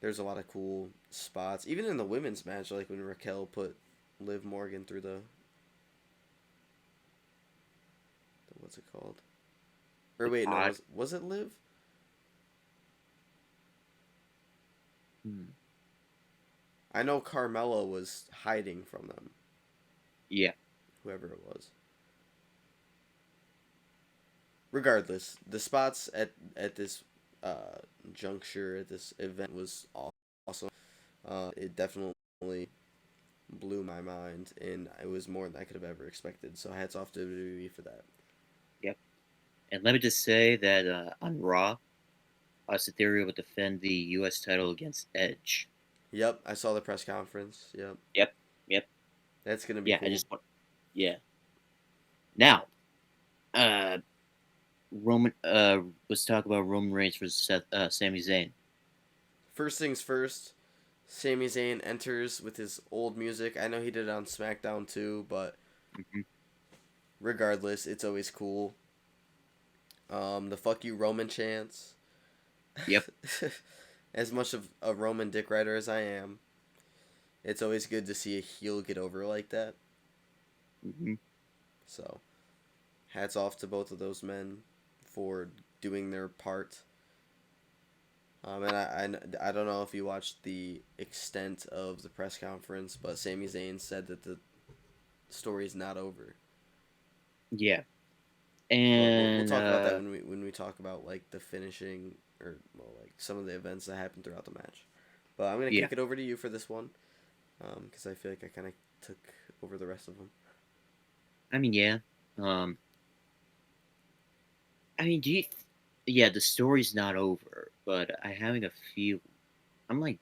There's a lot of cool spots. Even in the women's match, like when Raquel put Liv Morgan through the what's it called? Or wait, no, was it Liv? I know Carmella was hiding from them. Yeah. Whoever it was. Regardless, the spots at this juncture, at this event was awesome. It definitely blew my mind, and it was more than I could have ever expected. So hats off to WWE for that. Yep. And let me just say that on Raw, Austin Theory will defend the U.S. title against Edge. Yep, I saw the press conference. Yep. Yep. That's gonna be cool. Now, Roman. Let's talk about Roman Reigns versus Sami Zayn. First things first. Sami Zayn enters with his old music. I know he did it on SmackDown too, but regardless, it's always cool. The fuck you Roman chants. Yep. As much of a Roman dick rider as I am, it's always good to see a heel get over like that. So, hats off to both of those men for doing their part. And I don't know if you watched the extent of the press conference, but Sami Zayn said that the story's not over. Yeah. And we'll talk about that when we talk about like the finishing or like some of the events that happened throughout the match. But I'm gonna kick it over to you for this one, because I feel like I kind of took over the rest of them. I mean, yeah. I mean, the story's not over, but I'm having a feel. I'm like,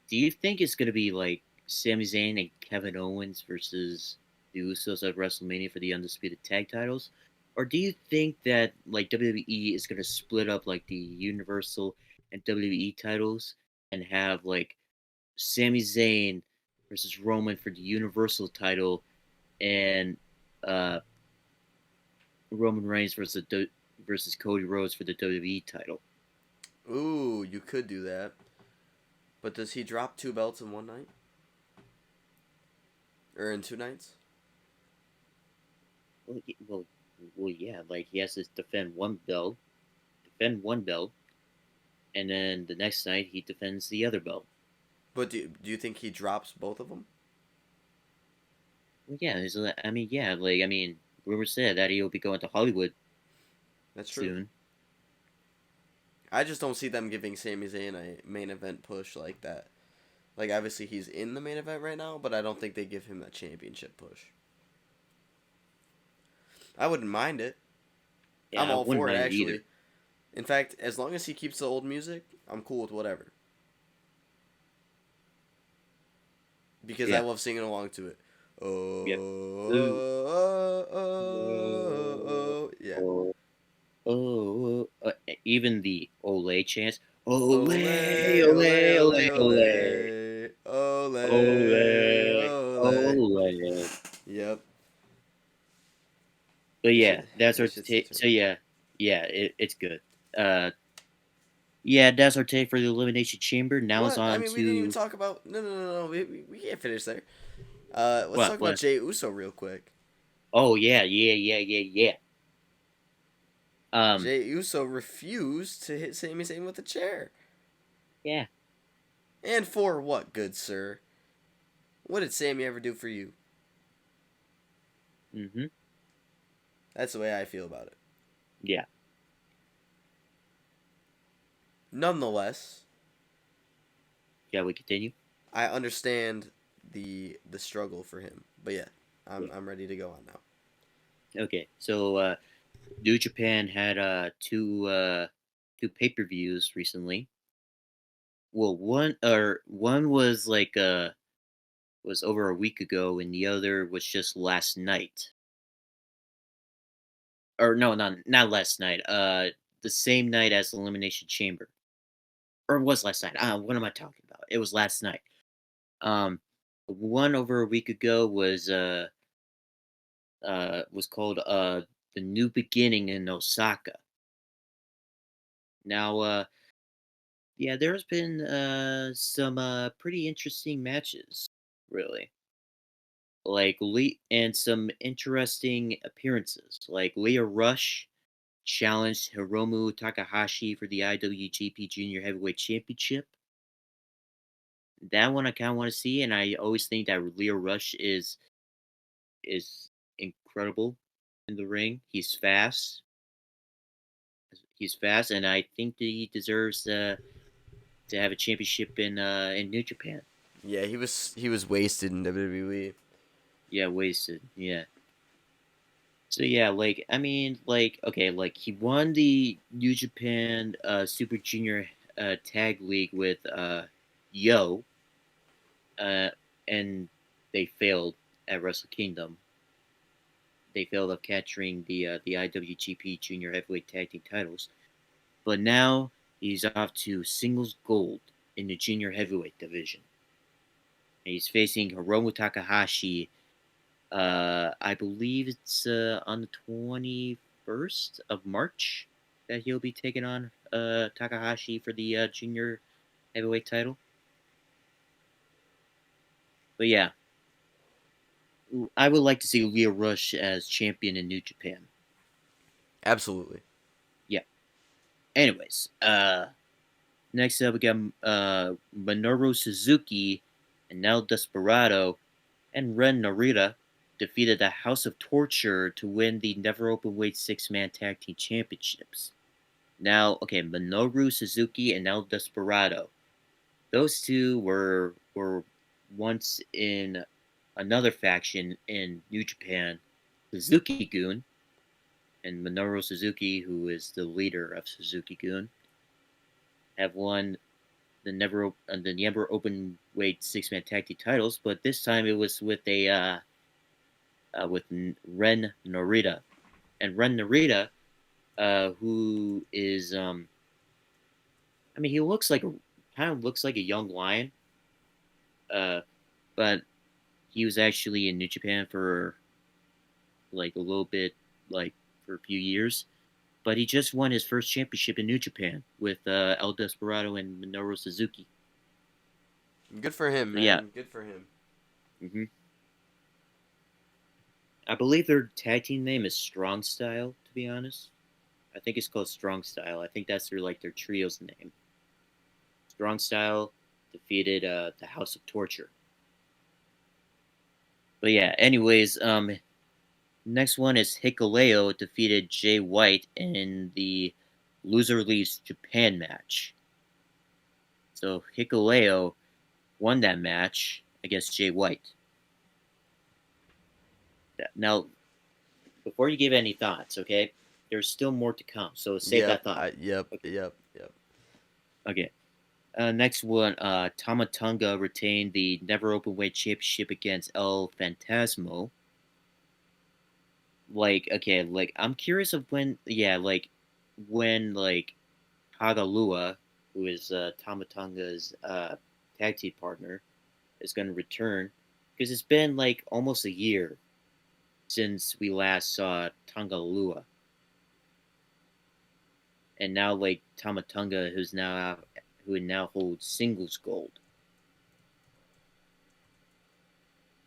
do you think it's gonna be like Sami Zayn and Kevin Owens versus the Usos at WrestleMania for the undisputed tag titles? Or do you think that like WWE is gonna split up like the Universal and WWE titles and have like Sami Zayn versus Roman for the Universal title and Roman Reigns versus Cody Rhodes for the WWE title? Ooh, you could do that. But does he drop 2 belts in one night? Or in 2 nights? Well, yeah. Like he has to defend one belt, and then the next night he defends the other belt. But do you think he drops both of them? Well, yeah. Rumors said that he'll be going to Hollywood. That's true. Soon. I just don't see them giving Sami Zayn a main event push like that. Like, obviously he's in the main event right now, but I don't think they give him that championship push. I wouldn't mind it. Yeah, I'm all for it, actually. Either. In fact, as long as he keeps the old music, I'm cool with whatever. Because I love singing along to it. Oh, yep. Yeah. Even the Olay chants. Olay, Olay, Olay, Olay. Olay, Olay. Yep. But yeah, that's our take. So yeah, it's good. Yeah, that's our take for the Elimination Chamber. Now it's on to. We didn't even talk about. No. We can't finish there. Let's talk about Jey Uso real quick. Oh yeah. Jey Uso refused to hit Sami Zayn with a chair. Yeah. And for what, good sir? What did Sammy ever do for you? Mm-hmm. That's the way I feel about it. Yeah. Nonetheless, Shall we continue? I understand the struggle for him. But yeah, Yeah. I'm ready to go on now. Okay. So, New Japan had two pay-per-views recently. Well, one was like was over a week ago, and the other was just last night. Or no, not last night. The same night as Elimination Chamber, or it was last night. What am I talking about? It was last night. Um, one over a week ago was called the New Beginning in Osaka. Now, yeah, there's been some pretty interesting matches, really. Like and some interesting appearances. Like Leah Rush challenged Hiromu Takahashi for the IWGP Junior Heavyweight Championship. That one I kind of want to see, and I always think that Leah Rush is incredible in the ring. He's fast. He's fast, and I think that he deserves to have a championship in New Japan. Yeah, he was wasted in WWE. Yeah, wasted. Yeah. So yeah, like I mean, like okay, like he won the New Japan Super Junior Tag League with Yo, uh, and they failed at Wrestle Kingdom. They failed of capturing the IWGP Junior Heavyweight Tag Team titles, but now he's off to singles gold in the Junior Heavyweight division. And he's facing Hiromu Takahashi. I believe it's on the 21st of March that he'll be taking on Takahashi for the Junior Heavyweight title. But yeah, I would like to see Leo Rush as champion in New Japan. Absolutely. Yeah. Anyways, next up we got Minoru Suzuki and El Desperado and Ren Narita defeated the House of Torture to win the Never Openweight Six-Man Tag Team Championships. Now, okay, Minoru Suzuki and El Desperado. Those two were once in another faction in New Japan, Suzuki-gun, and Minoru Suzuki, who is the leader of Suzuki-gun, have won the Never Open Weight Six-Man Tag Team titles, but this time it was with Ren Narita, and Ren Narita, who is I mean, he looks like kind of looks like a young lion, uh, but he was actually in New Japan for like a little bit, like for a few years. But he just won his first championship in New Japan with El Desperado and Minoru Suzuki. Good for him, So yeah, man. Good for him. hmm I believe their tag team name is Strong Style. To be honest, I think it's called Strong Style. I think that's their trio's name. Strong Style defeated the House of Torture. But yeah, anyways, next one is Hikuleo defeated Jay White in the Loser Leaves Japan match. So Hikuleo won that match against Jay White. Now, before you give any thoughts, okay, there's still more to come. So save Yep. that thought. Yep. Okay. Yep. Yep. Okay. Next one, Tama Tonga retained the Never Openweight Championship against El Fantasmo. Like, okay, like I'm curious of when Hagalua, who is Tama Tonga's tag team partner, is going to return, because it's been like almost a year since we last saw Tongalua, and now like Tama Tonga, who now holds singles gold.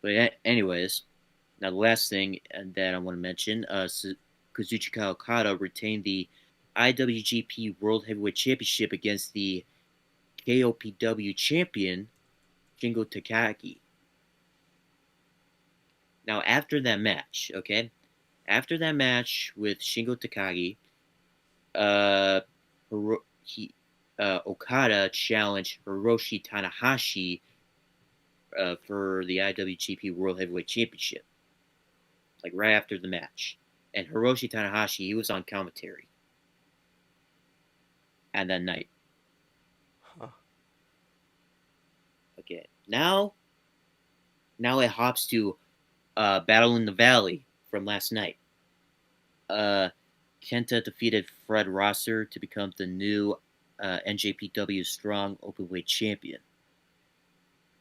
But anyways, now the last thing that I want to mention, Kazuchika Okada retained the IWGP World Heavyweight Championship against the KOPW champion Shingo Takagi. Now, after that match, okay, after that match with Shingo Takagi, uh, Okada challenged Hiroshi Tanahashi for the IWGP World Heavyweight Championship, like right after the match. And Hiroshi Tanahashi, he was on commentary at that night. Huh. Okay, now it hops to Battle in the Valley from last night. Kenta defeated Fred Rosser to become the new NJPW Strong Openweight Champion.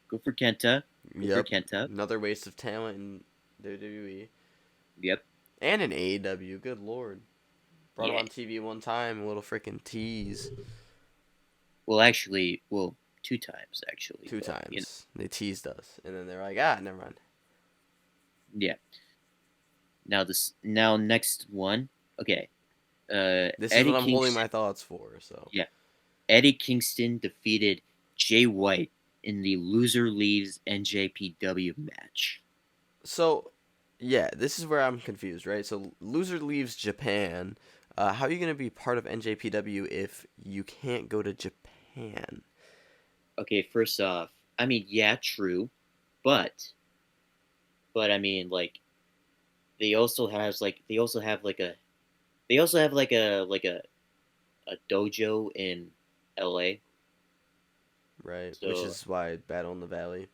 Good for Kenta. Good for Yep. Kenta. Another waste of talent in WWE. Yep. And in AEW. Good lord. Brought him Yeah. on TV one time. A little freaking tease. Well, actually, two times actually. Two but, times. They teased us. And then they're like, never mind. Yeah. Now next one. Okay. This is Eddie what I'm holding Kingston. my thoughts for, so. Yeah. Eddie Kingston defeated Jay White in the Loser Leaves NJPW match. So, yeah, this is where I'm confused, right? So, loser leaves Japan. How are you going to be part of NJPW if you can't go to Japan? Okay, first off, I mean, yeah, true, but I mean, like, they also have like a dojo in LA. Right, which So is why Battle in the Valley.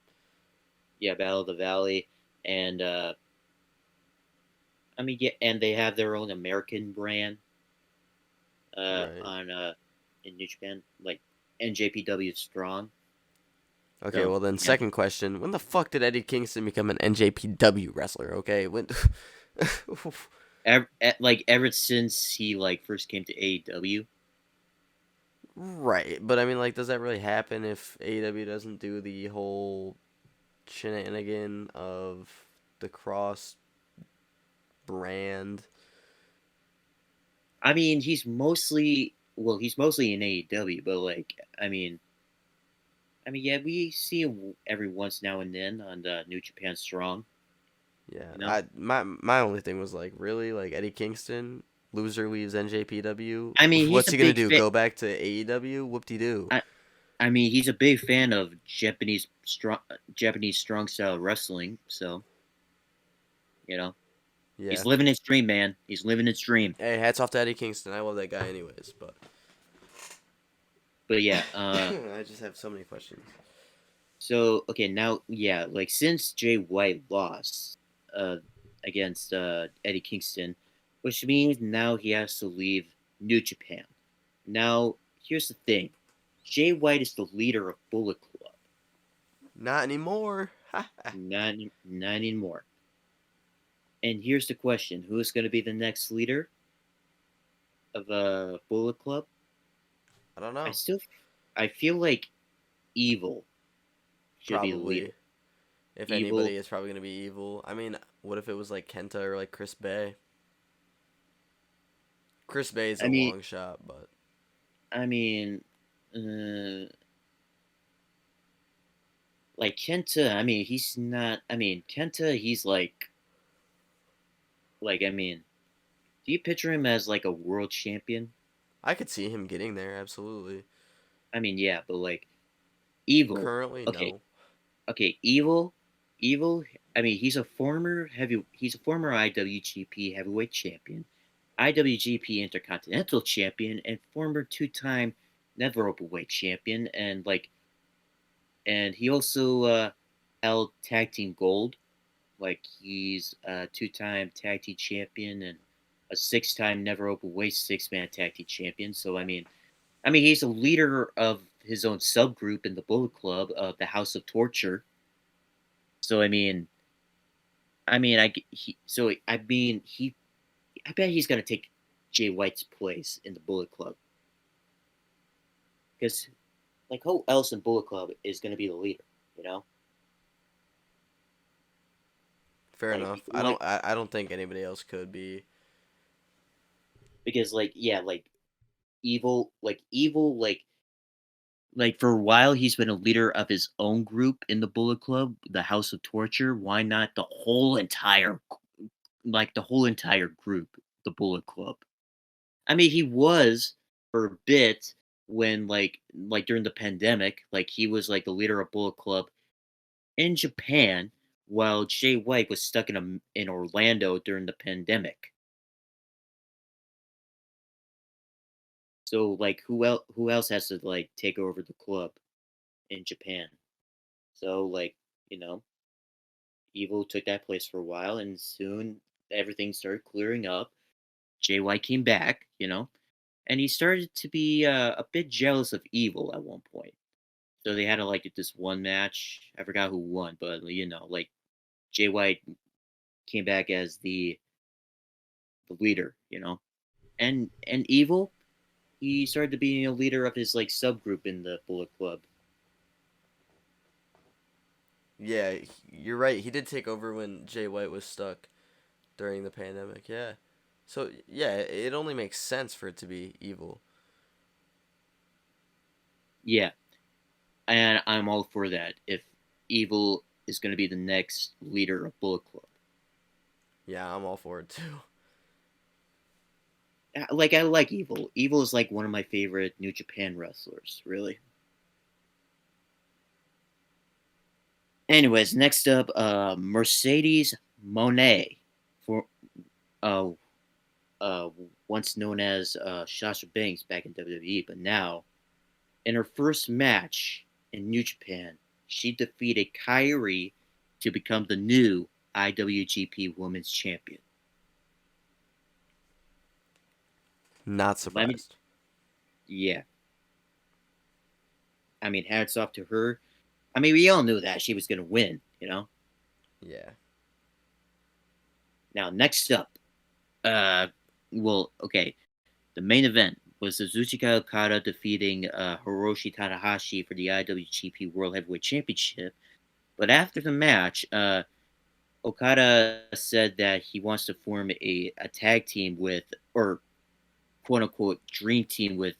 yeah, Battle of the Valley, and I mean, yeah, and they have their own American brand Right. on in New Japan, like NJPW Strong. Okay, So well then, yeah, second question: when the fuck did Eddie Kingston become an NJPW wrestler? Okay, when? like ever since he like first came to AEW. Right, but I mean, like, does that really happen if AEW doesn't do the whole shenanigan of the cross brand? I mean, he's mostly in AEW, but like, yeah, we see him every once now and then on the New Japan Strong. Yeah, You know, my only thing was like, really, like Eddie Kingston, loser leaves NJPW. I mean, he's What's a he gonna big do? fan. Go back to AEW? Whoop de doo. I mean, he's a big fan of Japanese strong style wrestling. So you know, he's Yeah. living his dream, man. He's living his dream. Hey, hats off to Eddie Kingston. I love that guy, anyways. But But yeah, I just have so many questions. so okay, now yeah, like since Jay White lost uh against Eddie Kingston, which means now he has to leave New Japan. Now, here's the thing. Jay White is the leader of Bullet Club. Not anymore. Not anymore. And here's the question: who is going to be the next leader of Bullet Club? I don't I know. still, I feel like Evil should be the leader. Probably. If Evil. anybody, it's probably gonna be Evil. I mean, what if it was like Kenta or like Chris Bay? Chris Bay is I a mean, long shot, but I mean, uh, like Kenta. I mean, he's not. I mean, Kenta. He's I mean, do you picture him as like a world champion? I could see him getting there. Absolutely. I mean, yeah, but like Evil. Currently, Okay, no. Evil. I mean, He's a former IWGP Heavyweight Champion, IWGP Intercontinental Champion, and former two-time Never Openweight Champion, and he also held Tag Team Gold. Like he's a two-time Tag Team Champion and a six-time Never Openweight six-man Tag Team Champion. So he's a leader of his own subgroup in the Bullet Club of the House of Torture. So I mean, I he so I mean he I bet he's gonna take Jay White's place in the Bullet Club because like who else in Bullet Club is gonna be the leader? You know, Fair like enough. I don't think anybody else could be. because like yeah, like evil, like for a while he's been a leader of his own group in the Bullet Club, the House of Torture. Why not the whole entire group, the Bullet Club? I mean, he was for a bit when like during the pandemic, like he was like the leader of Bullet Club in Japan while Jay White was stuck in Orlando during the pandemic. So like who else has to like take over the club in Japan? So like, you know, Evil took that place for a while and soon everything started clearing up. Jay White came back, and he started to be a bit jealous of Evil at one point. So they had like this one match. I forgot who won, but like Jay White came back as the leader, and Evil, he started to be a leader of his like subgroup in the Bullet Club. Yeah, you're right. He did take over when Jay White was stuck during the pandemic. Yeah. So yeah, it only makes sense for it to be Evil. Yeah, and I'm all for that. If Evil is going to be the next leader of Bullet Club, Yeah, I'm all for it too. like I like Evil. Evil is like one of my favorite New Japan wrestlers, really. Anyways, next up, Mercedes Monet, for uh, uh, once known as Sasha Banks back in WWE, but now in her first match in New Japan, she defeated Kairi to become the new IWGP Women's Champion. Not Let me, surprised. yeah, I mean, hats off to her. I mean, we all knew that she was gonna win. Yeah. Now, next up, uh, well, okay, the main event was Suzuka Okada defeating Hiroshi Tanahashi for the IWGP World Heavyweight Championship. But after the match, Okada said that he wants to form a tag team with, or quote unquote, dream team with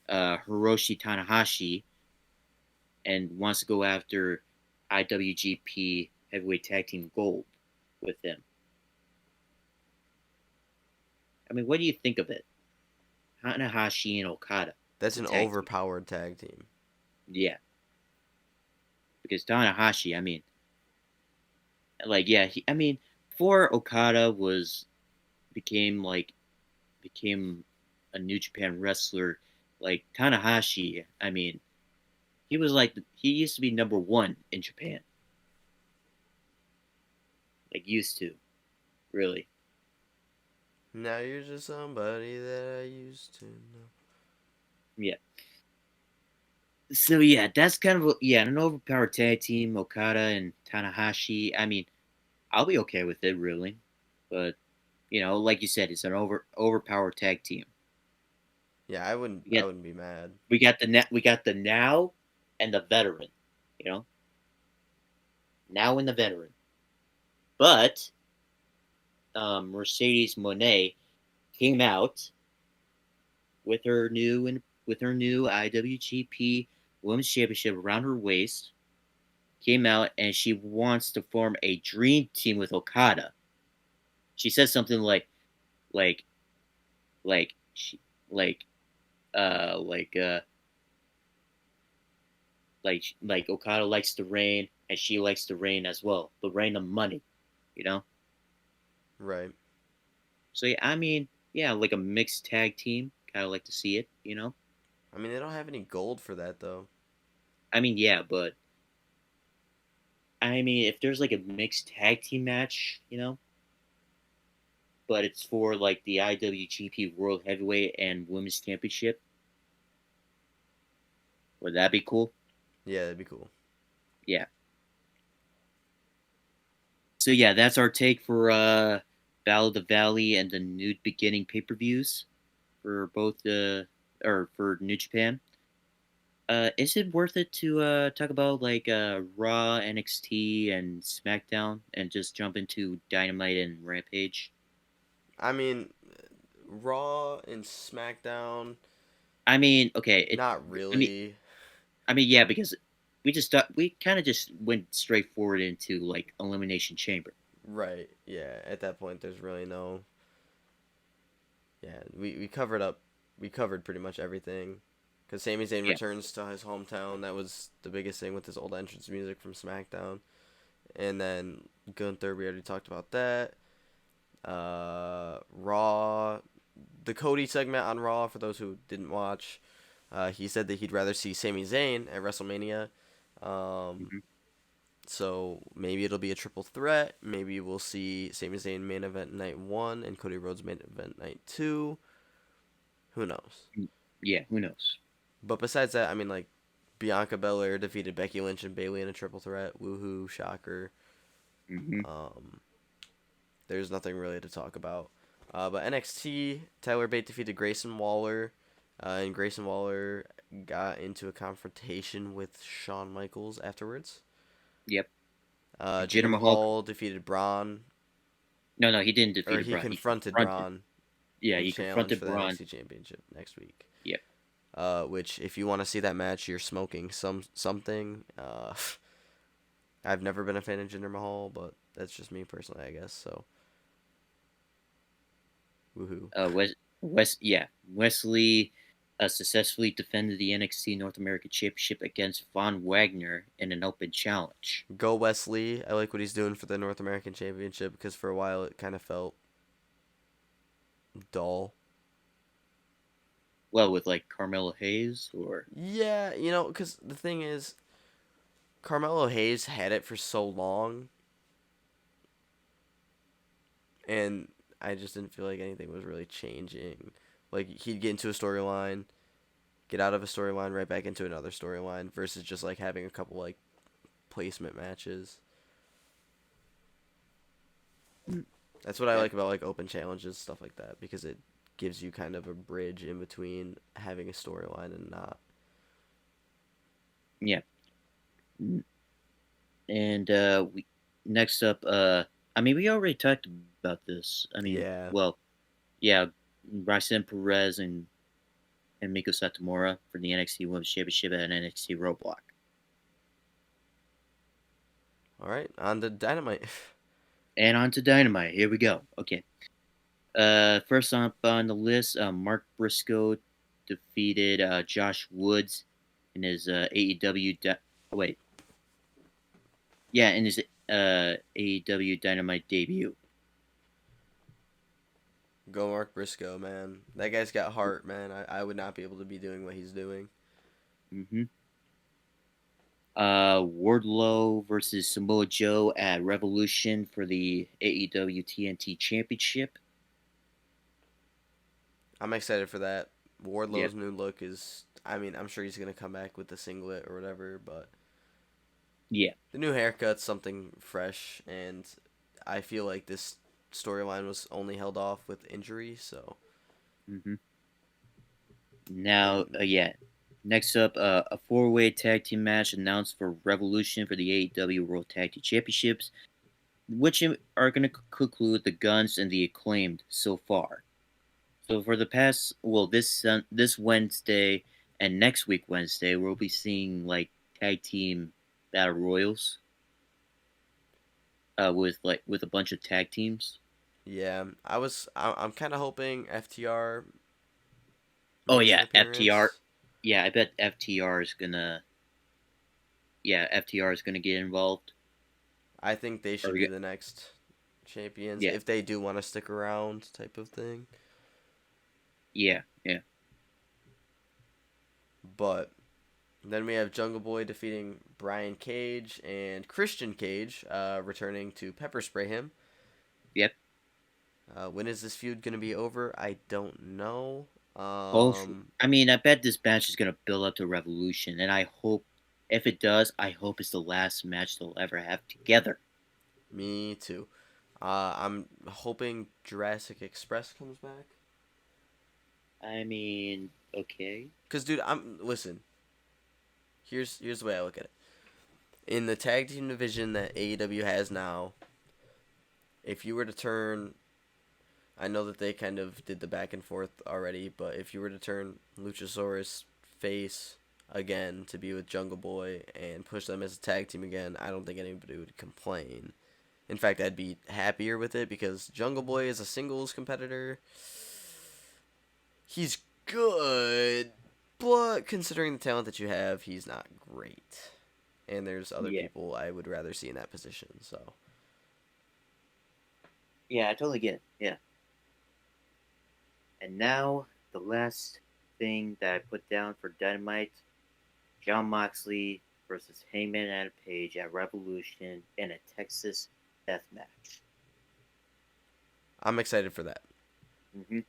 Hiroshi Tanahashi and wants to go after IWGP Heavyweight Tag Team Gold with him. I mean, what do you think of it? Tanahashi and Okada That's as a an tag team. overpowered tag team. Yeah, because Tanahashi, I mean, like, yeah, I mean, before Okada became a New Japan wrestler, like Tanahashi, I mean, he used to be number one in Japan, like used to, really. Now you're just somebody that I used to know. Yeah. So yeah, that's kind of an overpowered tag team, Okada and Tanahashi. I mean, I'll be okay with it, really, but like you said, it's an overpowered tag team. Yeah, I wouldn't. We I got wouldn't be mad. we got the now and the veteran, you know, now and the veteran. But Mercedes Monet came out with her new IWGP Women's Championship around her waist. Came out and she wants to form a dream team with Okada. She says something like like she like uh like uh like Okada likes the rain and she likes the rain as well. The rain of money, you know? Right. So yeah, I mean, yeah, like a mixed tag team. Kinda like to see it. I mean, they don't have any gold for that though. I mean, yeah, but I mean if there's like a mixed tag team match, but it's for like the IWGP World Heavyweight and Women's Championship, would that be cool? Yeah, that'd be cool. Yeah. So yeah, that's our take for Battle of the Valley and the New Beginning pay-per-views for both the or for New Japan. Is it worth it to talk about like Raw, NXT, and SmackDown, and just jump into Dynamite and Rampage? I mean, Raw and SmackDown, I mean, okay, not I mean, really. I mean, yeah, because we kind of just went straight forward into like Elimination Chamber. Right. Yeah. At that point, there's really no. Yeah. We covered pretty much everything. Because Sami Zayn Yeah, returns to his hometown. That was the biggest thing with his old entrance music from SmackDown. And then Gunther, we already talked about that. Raw, the Cody segment on Raw, for those who didn't watch, he said that he'd rather see Sami Zayn at WrestleMania. Um, hmm so maybe it'll be a triple threat. Maybe we'll see Sami Zayn main event night 1 and Cody Rhodes main event night 2. Who knows? yeah. Who knows? But besides that, I mean, like, Bianca Belair defeated Becky Lynch and Bayley in a triple threat. Woohoo, shocker. hmm Um, there's nothing really to talk about. But NXT, Tyler Bate defeated Grayson Waller, and Grayson Waller got into a confrontation with Shawn Michaels afterwards. Yep. Jinder Jinder Mahal. Mahal defeated Braun, No, no, he didn't or defeat he Braun. He confronted confronted. Braun Yeah, and he challenged confronted for the Braun. NXT Championship next week. Yep. Which, if you want to see that match, you're smoking something. I've never been a fan of Jinder Mahal, but that's just me personally, I guess. So, woohoo. Yeah, Wesley successfully defended the NXT North American Championship against Von Wagner in an open challenge. Go Wesley. I like what he's doing for the North American Championship because for a while it kind of felt dull. Well, with like Carmelo Hayes or Yeah, because the thing is, Carmelo Hayes had it for so long, and I just didn't feel like anything was really changing. Like, he'd get into a storyline, get out of a storyline, right back into another storyline, versus just, like, having a couple, like, placement matches. That's what I yeah, like about, like, open challenges, stuff like that, because it gives you kind of a bridge in between having a storyline and not. yeah. And we next up, I mean, we already talked about this. I mean, Yeah. well, yeah, Bryson Perez and Miko Satomura for the NXT Women's Championship and NXT Roadblock. All right, on to Dynamite. And on to Dynamite. Here we go. Okay. First up on the list, Mark Briscoe defeated Josh Woods in his AEW. Wait, yeah, in his AEW Dynamite debut. Go Mark Briscoe, man. That guy's got heart, man. I would not be able to be doing what he's doing. hmm Wardlow versus Samoa Joe at Revolution for the AEW TNT Championship. I'm excited for that. Yep. Wardlow's new look is. I mean, I'm sure he's gonna come back with the singlet or whatever, but Yeah. the new haircut's something fresh, and I feel like this storyline was only held off with injury, so. hmm Now, And yeah. Next up, a four-way tag team match announced for Revolution for the AEW World Tag Team Championships, which are going to conclude the Guns and the Acclaimed so far. So for the past, well, this Wednesday and next week Wednesday, we'll be seeing like tag team battle royals, with a bunch of tag teams. yeah, I'm kind of hoping FTR Oh makes an yeah, FTR. appearance. Yeah, I bet FTR is gonna. Yeah, FTR is gonna get involved. I think they Or should be the next champions yeah, if they do want to stick around, type of thing. yeah, yeah. But then we have Jungle Boy defeating Brian Cage and Christian Cage returning to pepper spray him. Yep. When is this feud going to be over? I don't know. Both. I mean, I bet this match is gonna build up to Revolution, and I hope, if it does, I hope it's the last match they'll ever have together. Me too. I'm hoping Jurassic Express comes back. I mean, okay. Cause dude, listen. Here's the way I look at it. In the tag team division that AEW has now, if you were to turn, I know that they kind of did the back and forth already, but if you were to turn Luchasaurus face, again to be with Jungle Boy and push them as a tag team again, I don't think anybody would complain. In fact, I'd be happier with it because Jungle Boy is a singles competitor. He's good, but considering the talent that you have, he's not great. And there's other Yeah. people I would rather see in that position. So Yeah, I totally get it. Yeah. And now the last thing that I put down for Dynamite: Jon Moxley versus Hangman Adam Page at Revolution in a Texas death match. I'm excited for that. Mm-hmm.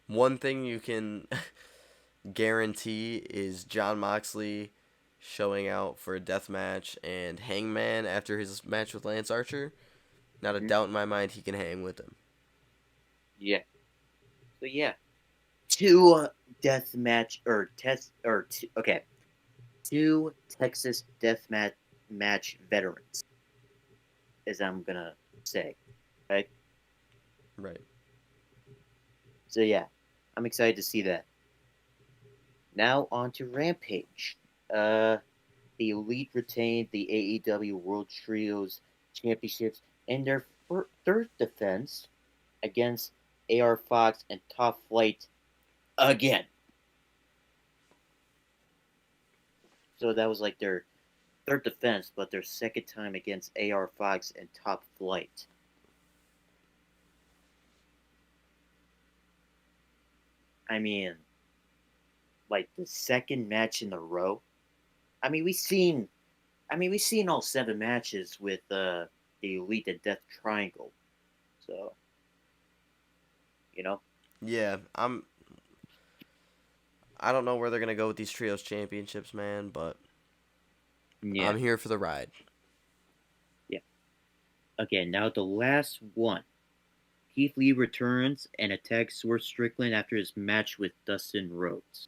One thing you can guarantee is Jon Moxley showing out for a death match, and Hangman after his match with Lance Archer. Not a doubt in my mind he can hang with him. Yeah. So yeah, two death match or test or two, okay, two Texas death match veterans, as I'm gonna say, right? Right. So yeah, I'm excited to see that. Now on to Rampage. The Elite retained the AEW World Trios Championships in their third defense against AR Fox and Top Flight again. So that was like their third defense, but their second time against AR Fox and Top Flight. I mean, like the second match in a row. I mean, we've seen all 7 matches with the Elite and Death Triangle. So, you know, Yeah, I don't know where they're gonna go with these trios championships, man, but yeah, I'm here for the ride. yeah. Okay, now the last one. Keith Lee returns and attacks Swerve Strickland after his match with Dustin Rhodes.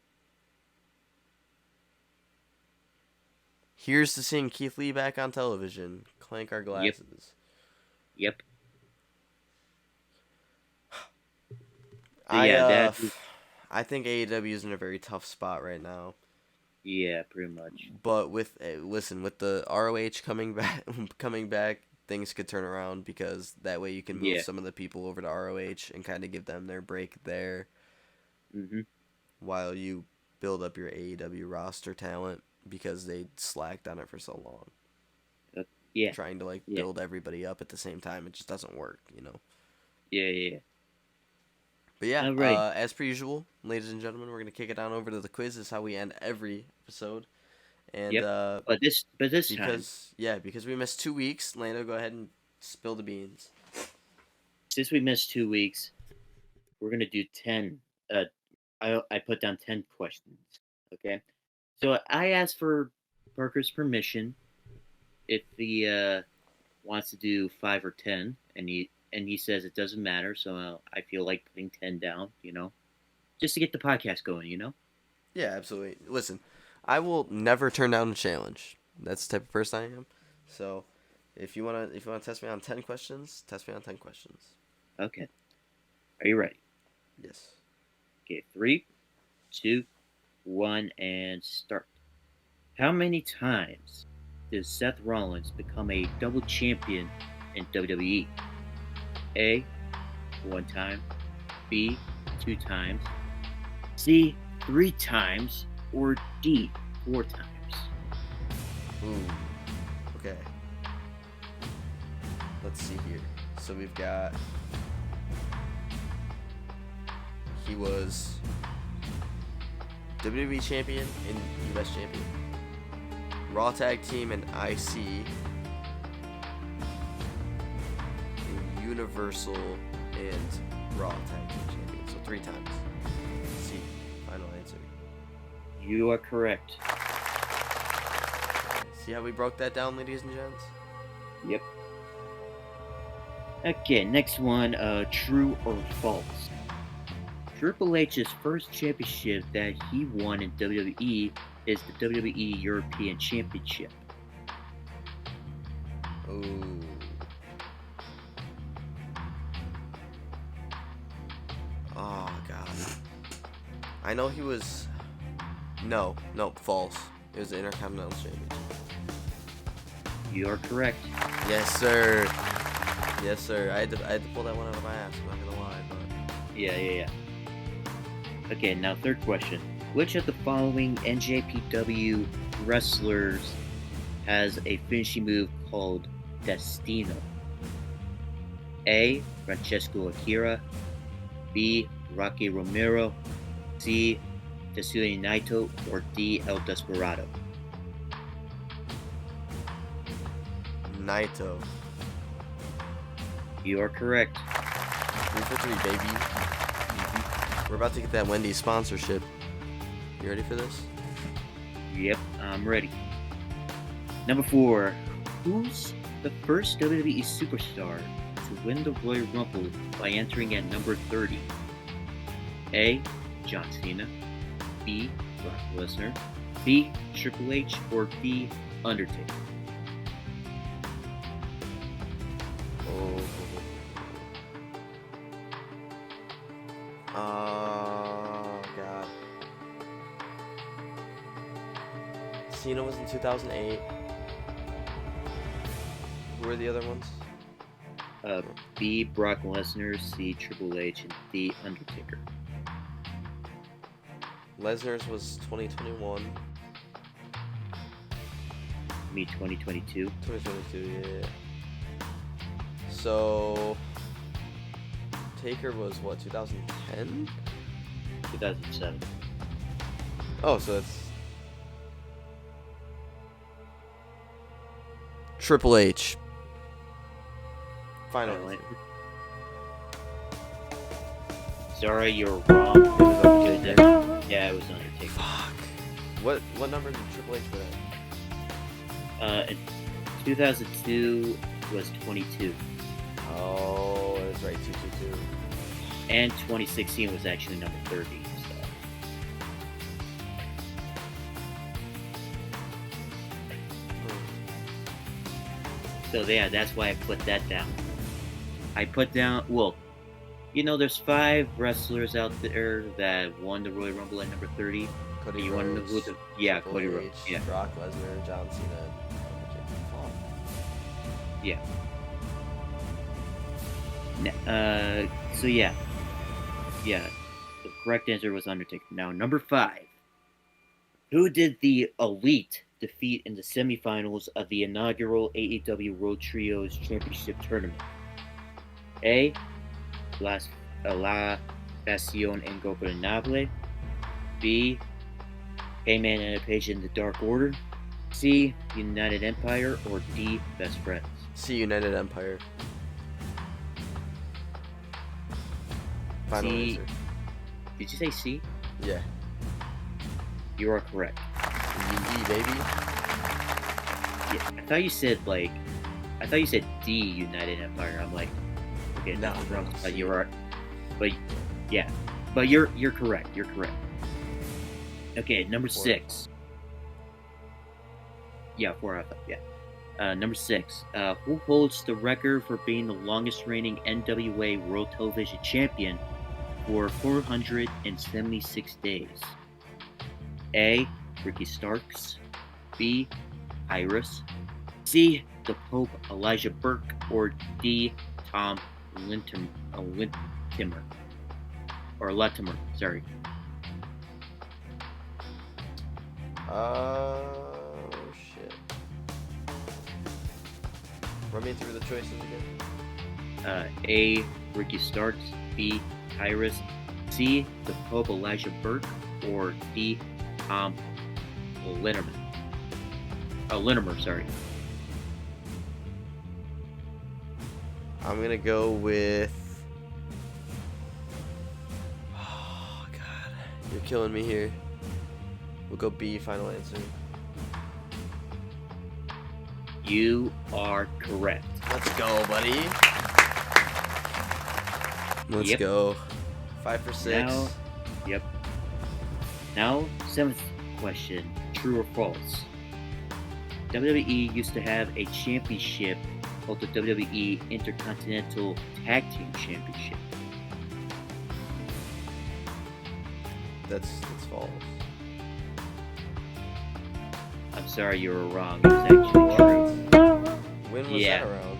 Here's to seeing Keith Lee back on television. Clank our Yep. glasses. Yep. So I yeah, I think AEW is in a very tough spot right now. yeah, pretty much. But with with the ROH coming back, things could turn around because that way you can move Yeah. some of the people over to ROH and kind of give them their break there Mhm. while you build up your AEW roster talent because they slacked on it for so long. Yeah. Trying to like Yeah. build everybody up at the same time, it just doesn't work, you know. Yeah. But yeah, All right. as per usual, ladies and gentlemen, we're gonna kick it on over to the quiz. This is how we end every episode. And Yep. But this time, because we missed 2 weeks, Lando, go ahead and spill the beans. since we missed 2 weeks, we're gonna do 10. I put down 10 questions. Okay. So I asked for Parker's permission if he wants to do 5 or 10, and he says it doesn't matter. So I feel like putting 10 down. Just to get the podcast going. Yeah, absolutely. Listen, I will never turn down a challenge. That's the type of person I am. So, if you wanna test me on 10 questions, test me on 10 questions. Okay. Are you ready? Yes. Okay. 3, 2, 1, and start. How many times did Seth Rollins become a double champion in WWE? A, 1 time. B, 2 times. C, 3 times. Or D, 4 times. Ooh. Okay. Let's see here. So we've got. He was WWE champion and US champion. Raw Tag Team and IC. And Universal and Raw Tag Team champion. So 3 times. C. Final answer. You are correct. See how we broke that down, ladies and gents? Yep. Okay, next one. True or false? Triple H's first championship that he won in WWE is the WWE European Championship. Ooh. Oh, God. I know he was... No, false. It was the Intercontinental Championship. You are correct. Yes, sir. Yes, sir. I had to pull that one out of my ass. I'm not gonna lie, but Yeah. Okay, now third question. Which of the following NJPW wrestlers has a finishing move called Destino? A. Francesco Akira. B. Rocky Romero. C. Tetsuya Naito. Or D. El Desperado. Naito. You are correct. 3 for 3, baby. We're about to get that Wendy's sponsorship. You ready for this? Yep, I'm ready. Number 4. Who's the first WWE superstar to win the Royal Rumble by entering at number 30? A. John Cena. B. Brock Lesnar. C. Triple H. Or D. Undertaker. Oh, God. Cena was in 2008. Who were the other ones? B. Brock Lesnar. C. Triple H. And D. Undertaker. Lesnar's was 2021. Me 2022. 2022, yeah. So, Taker was what, 2010? 2007. Oh, so that's Triple H. Final answer. Sorry, you're wrong. It was Undertaker. Yeah, it was Undertaker. Fuck. What number did Triple H put at? In 2002 was 22. Oh, that's right, 222. And 2016 was actually number 30. So yeah, that's why I put that down. I put down, well, you know, there's 5 wrestlers out there that won the Royal Rumble at number 30. Cody you Rhodes, want to know who the, yeah, Triple Cody H, Rhodes. Yeah. Brock Lesnar, John Cena. Yeah. So yeah. Yeah. The correct answer was Undertaker. Now, number 5. Who did the Elite defeat in the semifinals of the inaugural AEW World Trios Championship Tournament? A. La Pasión Ingobernable. B. Heyman and Page in the Dark Order. C. United Empire. Or D. Best Friends. C. United Empire. Final C. answer. Did you say C? Yeah. You are correct. UE, baby. Yeah, I thought you said D. United Empire. I'm like, okay, No, that's wrong. no, But C. you are, but yeah, but you're correct. You're correct. Okay, number 6. Yeah, 4 out of 5. Yeah. Number 6. Who holds the record for being the longest reigning NWA World Television Champion for 476 days? A. Ricky Starks. B. Iris. C. The Pope Elijah Burke. Or D. Tom Latimer. Or Latimer, sorry. Shit. Run me through the choices again. A. Ricky Starks. B. Iris. C. The Pope Elijah Burke. Or D. Tom Latimer, sorry. I'm gonna go with. Oh God, you're killing me here. We'll go B. Final answer. You are correct. Let's go, buddy. Let's Yep. go. 5 for 6. Now, yep. Now, 7th question. True or false? WWE used to have a championship called the WWE Intercontinental Tag Team Championship. That's false. I'm sorry, you were wrong. It was actually true. When was that around?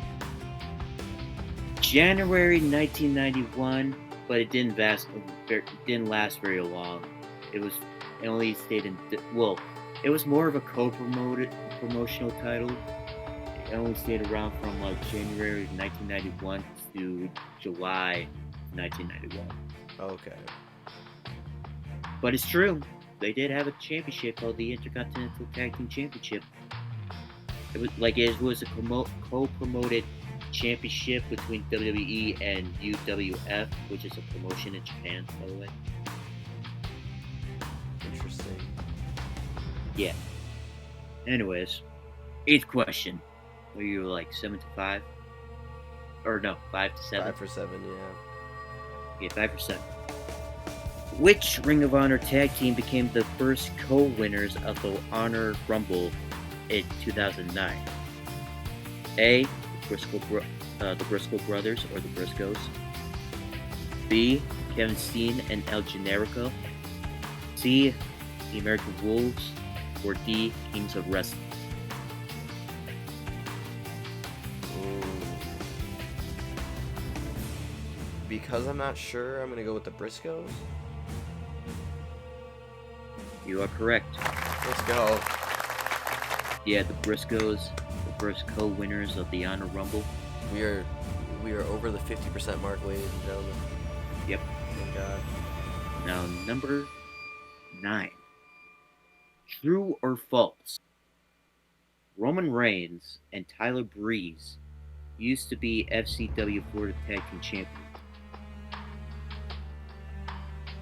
January 1991, but it didn't last very long. It only stayed in it was more of a promotional title. It only stayed around from like January 1991 to July 1991. Okay. But it's true. They did have a championship called the Intercontinental Tag Team Championship. It was a co-promoted championship between WWE and UWF, which is a promotion in Japan, by the way. Interesting. Yeah. Anyways, 8th question. Were you like 7 to 5? Or no, 5 to 7? 5 for 7, yeah. Yeah, 5 for 7. Which Ring of Honor tag team became the first co-winners of the Honor Rumble in 2009? A. The Briscoe brothers, or the Briscoes. B. Kevin Steen and El Generico. C. The American Wolves. Or D. Kings of Wrestling. Because I'm not sure, I'm gonna go with the Briscoes. You are correct. Let's go. Yeah, the Briscoes, the first co-winners of the Honor Rumble. We are over the 50% mark, ladies and gentlemen. Yep. Thank God. Now, number 9. True or false? Roman Reigns and Tyler Breeze used to be FCW Florida Tag Team Champions.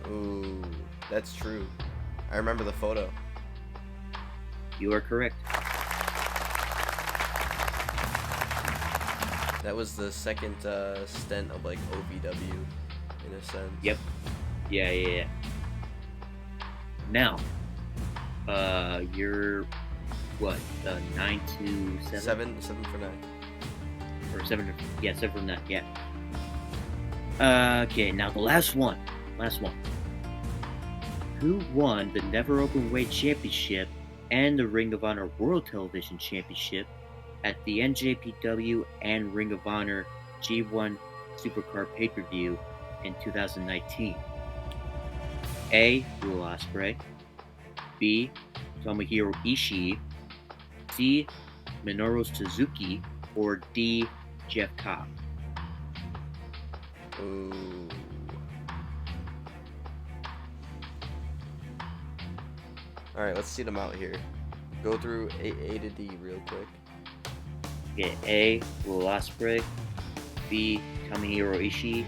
Ooh, that's true. I remember the photo. You are correct. That was the second stint of like OVW, in a sense. Yep. Yeah. Now, you're what? 9 to 7? 7 for 9. Or 7 for 9. Yeah. Okay. Now the last one. Who won the Never Openweight Championship and the Ring of Honor World Television Championship at the NJPW and Ring of Honor G1 Supercard pay-per-view in 2019? A. Will Ospreay. B. Tomohiro Ishii. C. Minoru Suzuki. Or D. Jeff Cobb. Ooh. Alright, let's see them out here. Go through A to D real quick. Okay, A. Will Ospreay. B. Tomohiro Ishii.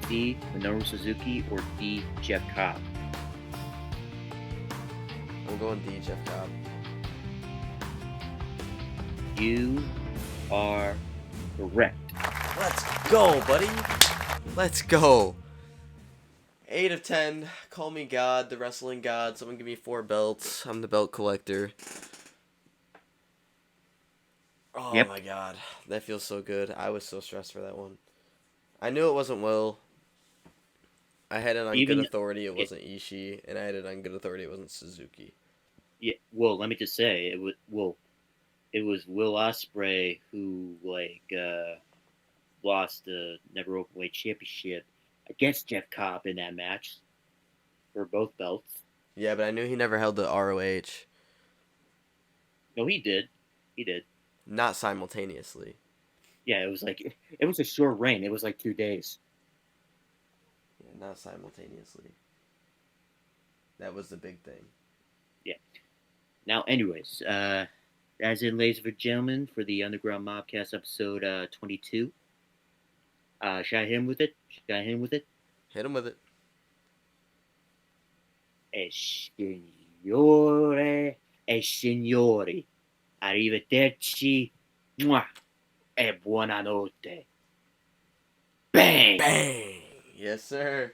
C. Minoru Suzuki. Or D. Jeff Cobb. I'm going D, Jeff Cobb. You are correct. Let's go, buddy. Let's go. 8 of 10. Call me God, the wrestling god. Someone give me 4 belts. I'm the belt collector. Oh Yep. my God. That feels so good. I was so stressed for that one. I knew it wasn't Will. I had it on good authority it wasn't Ishii, and I had it on good authority it wasn't Suzuki. Yeah, well, let me just say, it was Will Ospreay who lost the Never Openweight Championship against Jeff Cobb in that match for both belts. Yeah, but I knew he never held the ROH. No, he did. Not simultaneously. Yeah, it was a short reign. It was like 2 days. Yeah, not simultaneously. That was the big thing. Yeah. Now, anyways, as in, ladies and gentlemen, for the Underground Mobcast episode 22. Should I hit him with it? Hit him with it. Signore e signori, arrivederci, mwah, e buonanotte. Bang! Bang! Yes, sir.